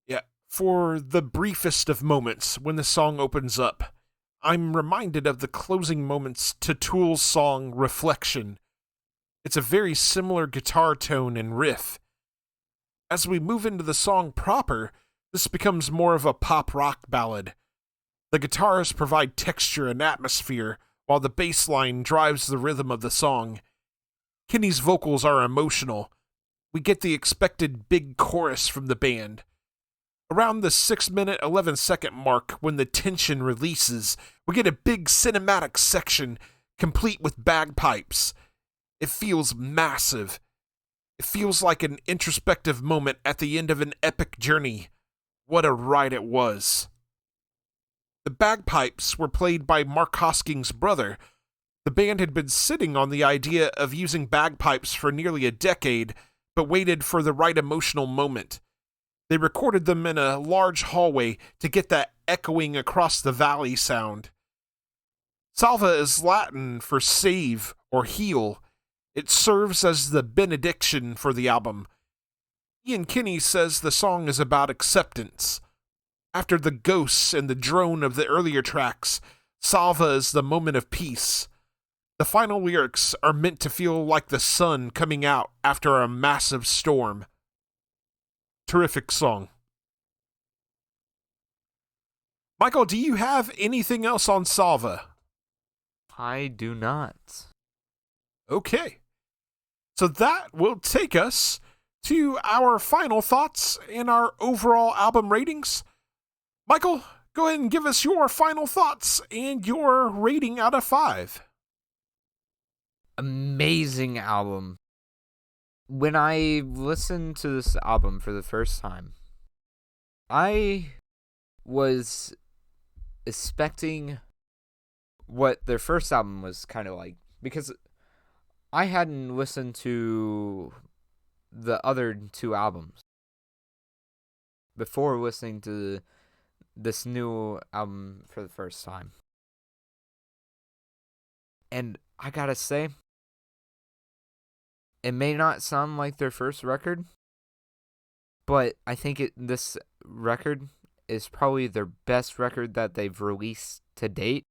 Yeah. For the briefest of moments when the song opens up, I'm reminded of the closing moments to Tool's song Reflection. It's a very similar guitar tone and riff. As we move into the song proper, this becomes more of a pop rock ballad. The guitars provide texture and atmosphere, while the bass line drives the rhythm of the song. Kenny's vocals are emotional. We get the expected big chorus from the band. Around the 6-minute, 11-second mark, when the tension releases, we get a big cinematic section, complete with bagpipes. It feels massive. It feels like an introspective moment at the end of an epic journey. What a ride it was. The bagpipes were played by Mark Hosking's brother. The band had been sitting on the idea of using bagpipes for nearly a decade, but waited for the right emotional moment. They recorded them in a large hallway to get that echoing across the valley sound. Salva is Latin for save or heal. It serves as the benediction for the album. Ian Kenny says the song is about acceptance. After the ghosts and the drone of the earlier tracks, Salva is the moment of peace. The final lyrics are meant to feel like the sun coming out after a massive storm. Terrific song. Michael, do you have anything else on Salva? I do not. Okay. So that will take us to our final thoughts and our overall album ratings. Michael, go ahead and give us your final thoughts and your rating out of 5. Amazing album. When I listened to this album for the first time, I was expecting what their first album was kind of like, because I hadn't listened to the other 2 albums before listening to this new album for the first time. And I gotta say, it may not sound like their first record, but I think this record is probably their best record that they've released to date.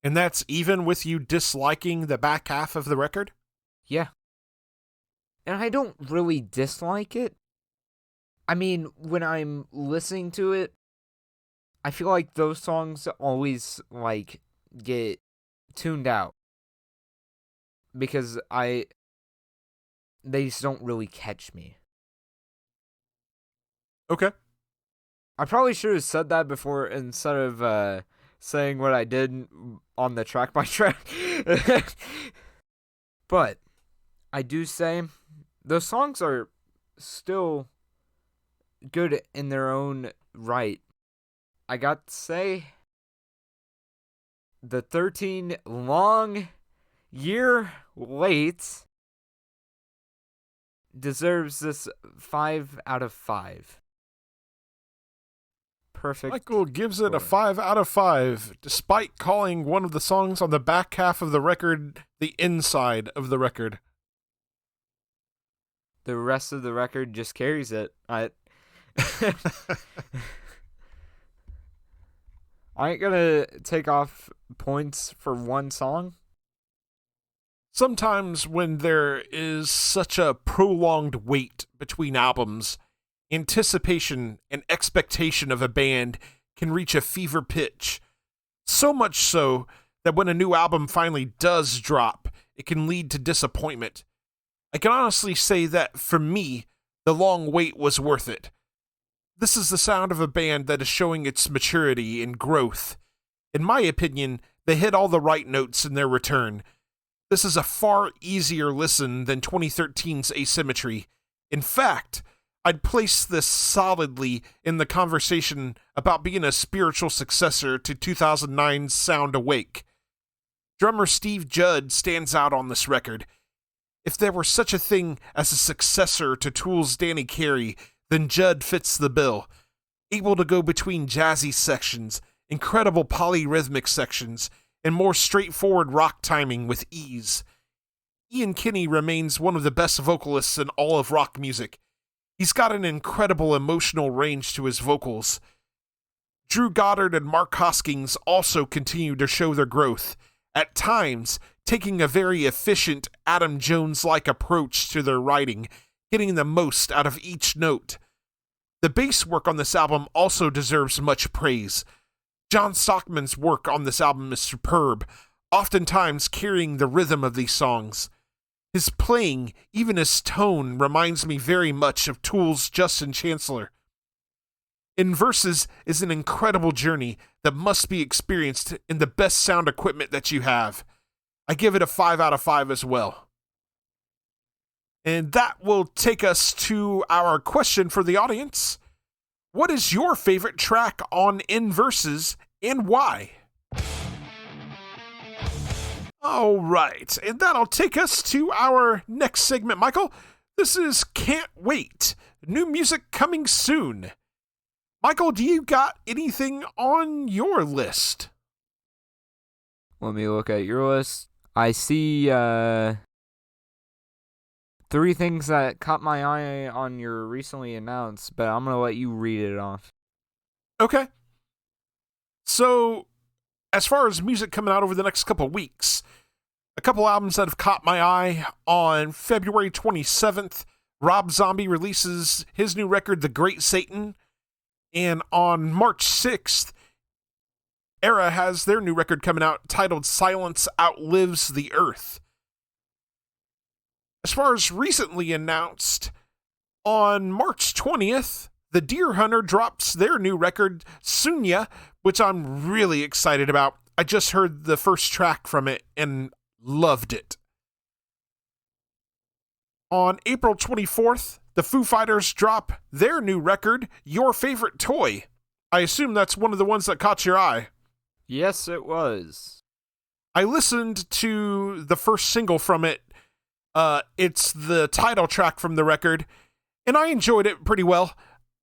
And that's even with you disliking the back half of the record? Yeah. And I don't really dislike it. I mean, when I'm listening to it, I feel like those songs always, get tuned out. Because they just don't really catch me. Okay. I probably should have said that before instead of saying what I did on the track by track. But I do say those songs are still good in their own right. I got to say, the 13 long year wait deserves this 5 out of 5. Perfect. Michael gives it a 5 out of 5, despite calling one of the songs on the back half of the record the inside of the record. The rest of the record just carries it. I ain't gonna take off points for one song. Sometimes when there is such a prolonged wait between albums, anticipation and expectation of a band can reach a fever pitch. So much so that when a new album finally does drop, it can lead to disappointment. I can honestly say that, for me, the long wait was worth it. This is the sound of a band that is showing its maturity and growth. In my opinion, they hit all the right notes in their return. This is a far easier listen than 2013's Asymmetry. In fact, I'd place this solidly in the conversation about being a spiritual successor to 2009's Sound Awake. Drummer Steve Judd stands out on this record. If there were such a thing as a successor to Tool's Danny Carey, then Judd fits the bill. Able to go between jazzy sections, incredible polyrhythmic sections, and more straightforward rock timing with ease. Ian Kinney remains one of the best vocalists in all of rock music. He's got an incredible emotional range to his vocals. Drew Goddard and Mark Hoskins also continue to show their growth, at times taking a very efficient Adam Jones-like approach to their writing, getting the most out of each note. The bass work on this album also deserves much praise. John Stockman's work on this album is superb, oftentimes carrying the rhythm of these songs. His playing, even his tone, reminds me very much of Tool's Justin Chancellor. In Verses is an incredible journey that must be experienced in the best sound equipment that you have. I give it a 5 out of 5 as well. And that will take us to our question for the audience. What is your favorite track on In Verses and why? All right, and that'll take us to our next segment, Michael. This is Can't Wait. New music coming soon. Michael, do you got anything on your list? Let me look at your list. I see 3 things that caught my eye on your recently announced, but I'm going to let you read it off. Okay. So, as far as music coming out over the next couple weeks, a couple albums that have caught my eye. On February 27th, Rob Zombie releases his new record, The Great Satan. And on March 6th, Era has their new record coming out titled Silence Outlives the Earth. As far as recently announced, on March 20th, the Deer Hunter drops their new record, Sunya, which I'm really excited about. I just heard the first track from it and loved it. On April 24th, the Foo Fighters drop their new record, Your Favorite Toy. I assume that's one of the ones that caught your eye. Yes, it was. I listened to the first single from it. It's the title track from the record, and I enjoyed it pretty well.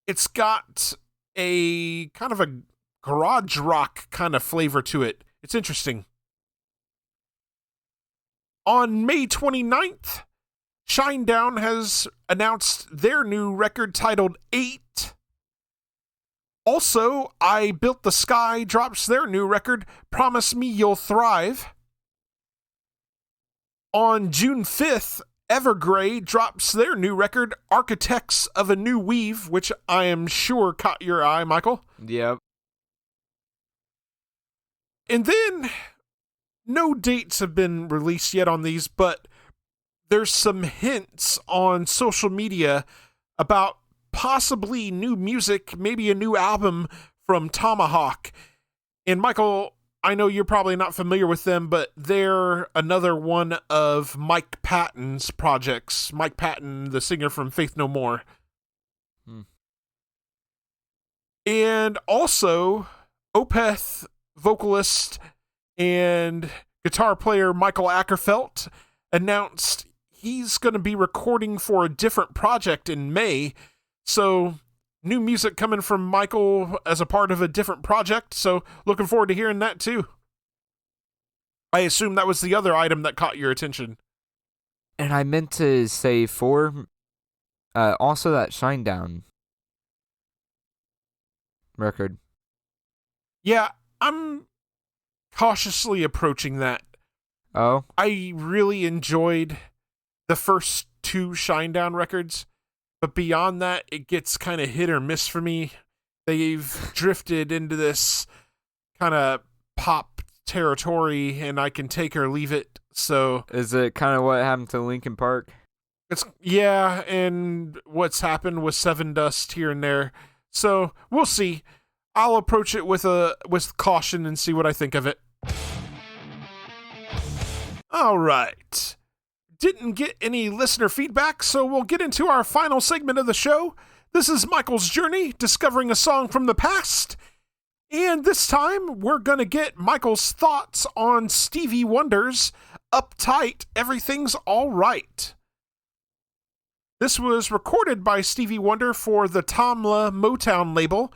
It's got a kind of a garage rock kind of flavor to it. It's interesting. On May 29th, Shinedown has announced their new record titled 8. Also, I Built the Sky drops their new record, Promise Me You'll Thrive. On June 5th, Evergrey drops their new record, Architects of a New Weave, which I am sure caught your eye, Michael. Yep. And then, no dates have been released yet on these, but there's some hints on social media about possibly new music, maybe a new album from Tomahawk. And Michael, I know you're probably not familiar with them, but they're another one of Mike Patton's projects. Mike Patton, the singer from Faith No More. And also, Opeth vocalist and guitar player Michael Ackerfeld announced he's going to be recording for a different project in May. So, new music coming from Michael as a part of a different project. So, looking forward to hearing that too. I assume that was the other item that caught your attention. And I meant to say also that Shinedown record. Yeah, I'm cautiously approaching that. Oh? I really enjoyed the first two Shinedown records, but beyond that, it gets kind of hit or miss for me. They've drifted into this kind of pop territory, and I can take or leave it. So Is it kind of what happened to Linkin Park? Yeah, and what's happened with Seven Dust here and there. So we'll see. I'll approach it with caution and see what I think of it. All right. Didn't get any listener feedback, so we'll get into our final segment of the show. This is Michael's journey, discovering a song from the past. And this time, we're going to get Michael's thoughts on Stevie Wonder's Uptight, Everything's All Right. This was recorded by Stevie Wonder for the Tamla Motown label.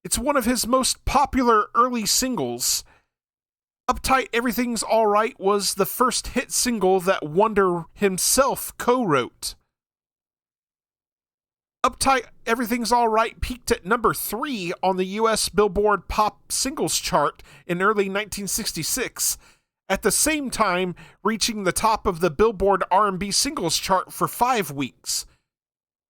It's one of his most popular early singles. Uptight, Everything's All Right was the first hit single that Wonder himself co-wrote. Uptight, Everything's All Right peaked at number 3 on the U.S. Billboard Pop Singles chart in early 1966, at the same time reaching the top of the Billboard R&B Singles chart for 5 weeks.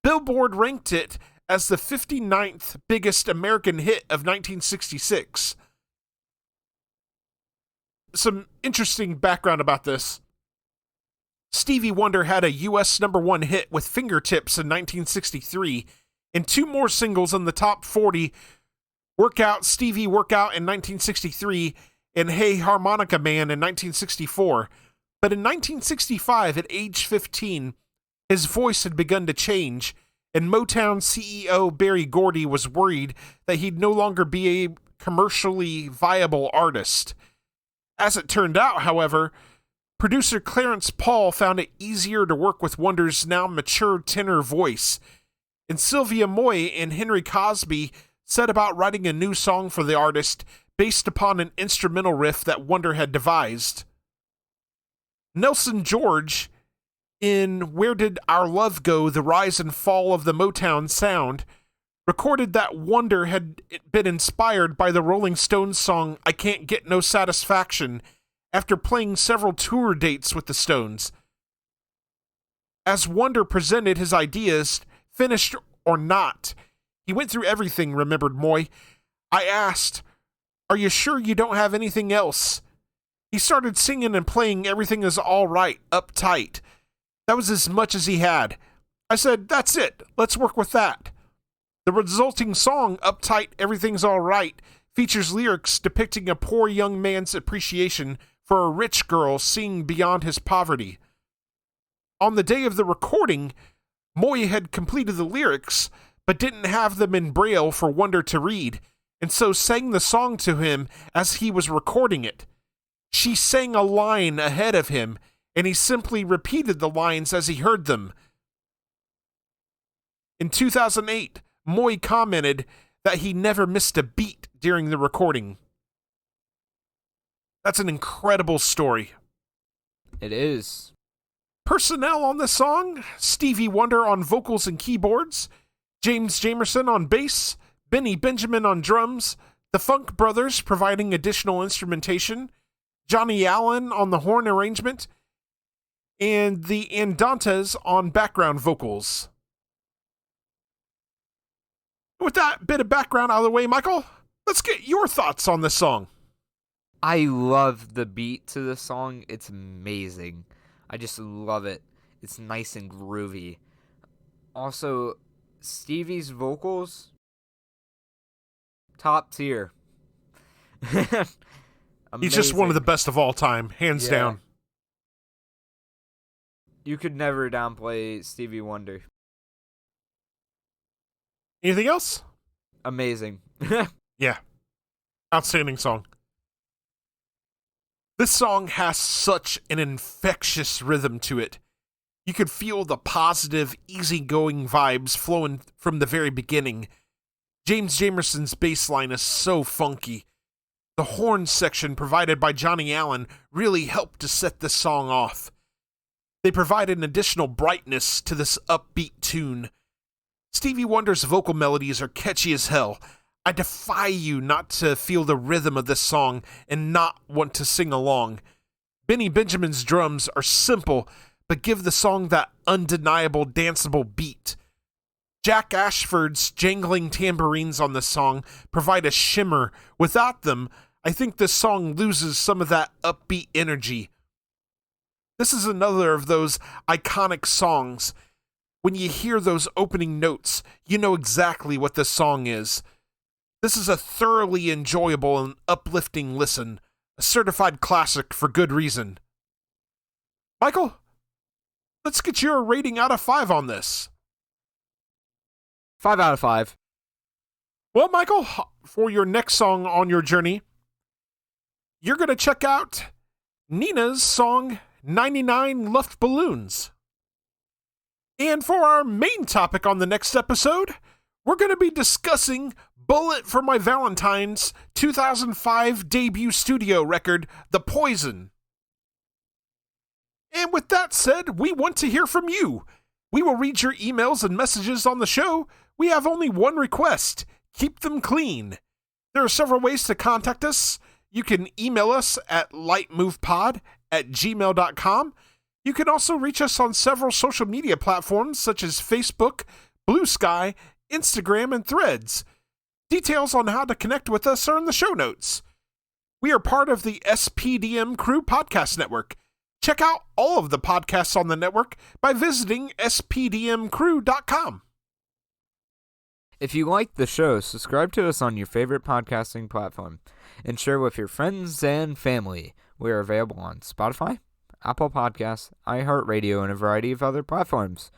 Billboard ranked it as the 59th biggest American hit of 1966. Some interesting background about this. Stevie Wonder had a U.S. number 1 hit with Fingertips in 1963, and 2 more singles in the top 40, Workout, Stevie Workout in 1963, and Hey Harmonica Man in 1964. But in 1965, at age 15, his voice had begun to change, and Motown CEO Berry Gordy was worried that he'd no longer be a commercially viable artist. As it turned out, however, producer Clarence Paul found it easier to work with Wonder's now mature tenor voice, and Sylvia Moy and Henry Cosby set about writing a new song for the artist based upon an instrumental riff that Wonder had devised. Nelson George, in Where Did Our Love Go? The Rise and Fall of the Motown Sound, recorded that Wonder had been inspired by the Rolling Stones song I Can't Get No Satisfaction after playing several tour dates with the Stones. As Wonder presented his ideas, finished or not, he went through everything, remembered Moy. I asked, "Are you sure you don't have anything else?" He started singing and playing Everything Is All Right, Uptight. That was as much as he had. I said, that's it. Let's work with that. The resulting song, Uptight, Everything's All Right, features lyrics depicting a poor young man's appreciation for a rich girl seeing beyond his poverty. On the day of the recording, Moy had completed the lyrics, but didn't have them in Braille for Wonder to read, and so sang the song to him as he was recording it. She sang a line ahead of him, and he simply repeated the lines as he heard them. In 2008, Moy commented that he never missed a beat during the recording. That's an incredible story. It is. Personnel on the song: Stevie Wonder on vocals and keyboards, James Jamerson on bass, Benny Benjamin on drums, the Funk Brothers providing additional instrumentation, Johnny Allen on the horn arrangement, and the Andantes on background vocals. With that bit of background out of the way, Michael, let's get your thoughts on this song. I love the beat to this song. It's amazing. I just love it. It's nice and groovy. Also, Stevie's vocals, top tier. He's just one of the best of all time, hands down. You could never downplay Stevie Wonder. Anything else? Amazing. Yeah. Outstanding song. This song has such an infectious rhythm to it. You could feel the positive, easygoing vibes flowing from the very beginning. James Jamerson's bass line is so funky. The horn section provided by Johnny Allen really helped to set this song off. They provide an additional brightness to this upbeat tune. Stevie Wonder's vocal melodies are catchy as hell. I defy you not to feel the rhythm of this song and not want to sing along. Benny Benjamin's drums are simple, but give the song that undeniable danceable beat. Jack Ashford's jangling tambourines on this song provide a shimmer. Without them, I think this song loses some of that upbeat energy. This is another of those iconic songs. When you hear those opening notes, you know exactly what this song is. This is a thoroughly enjoyable and uplifting listen, a certified classic for good reason. Michael, let's get your rating out of 5 on this. 5 out of 5. Well, Michael, for your next song on your journey, you're going to check out Nina's song 99 Luftballons. And for our main topic on the next episode, we're going to be discussing Bullet for My Valentine's 2005 debut studio record, The Poison. And with that said, we want to hear from you. We will read your emails and messages on the show. We have only one request: keep them clean. There are several ways to contact us. You can email us at lightmovepod@gmail.com. You can also reach us on several social media platforms such as Facebook, Blue Sky, Instagram, and Threads. Details on how to connect with us are in the show notes. We are part of the SPDM Crew Podcast Network. Check out all of the podcasts on the network by visiting spdmcrew.com. If you like the show, subscribe to us on your favorite podcasting platform and share with your friends and family. We are available on Spotify, Apple Podcasts, iHeartRadio, and a variety of other platforms.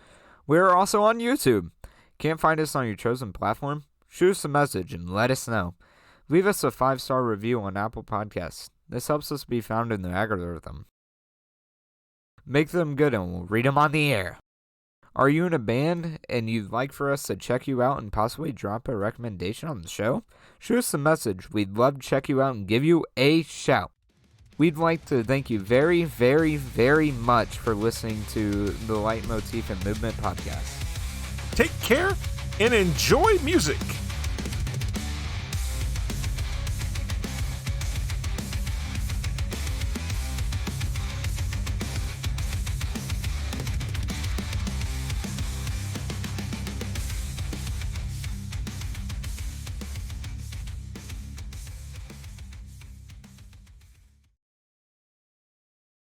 We are also on YouTube. Can't find us on your chosen platform? Shoot us a message and let us know. Leave us a 5-star review on Apple Podcasts. This helps us be found in the algorithm. Make them good and we'll read them on the air. Are you in a band and you'd like for us to check you out and possibly drop a recommendation on the show? Shoot us a message. We'd love to check you out and give you a shout. We'd like to thank you very, very, very much for listening to the Leitmotif and Movement podcast. Take care and enjoy music.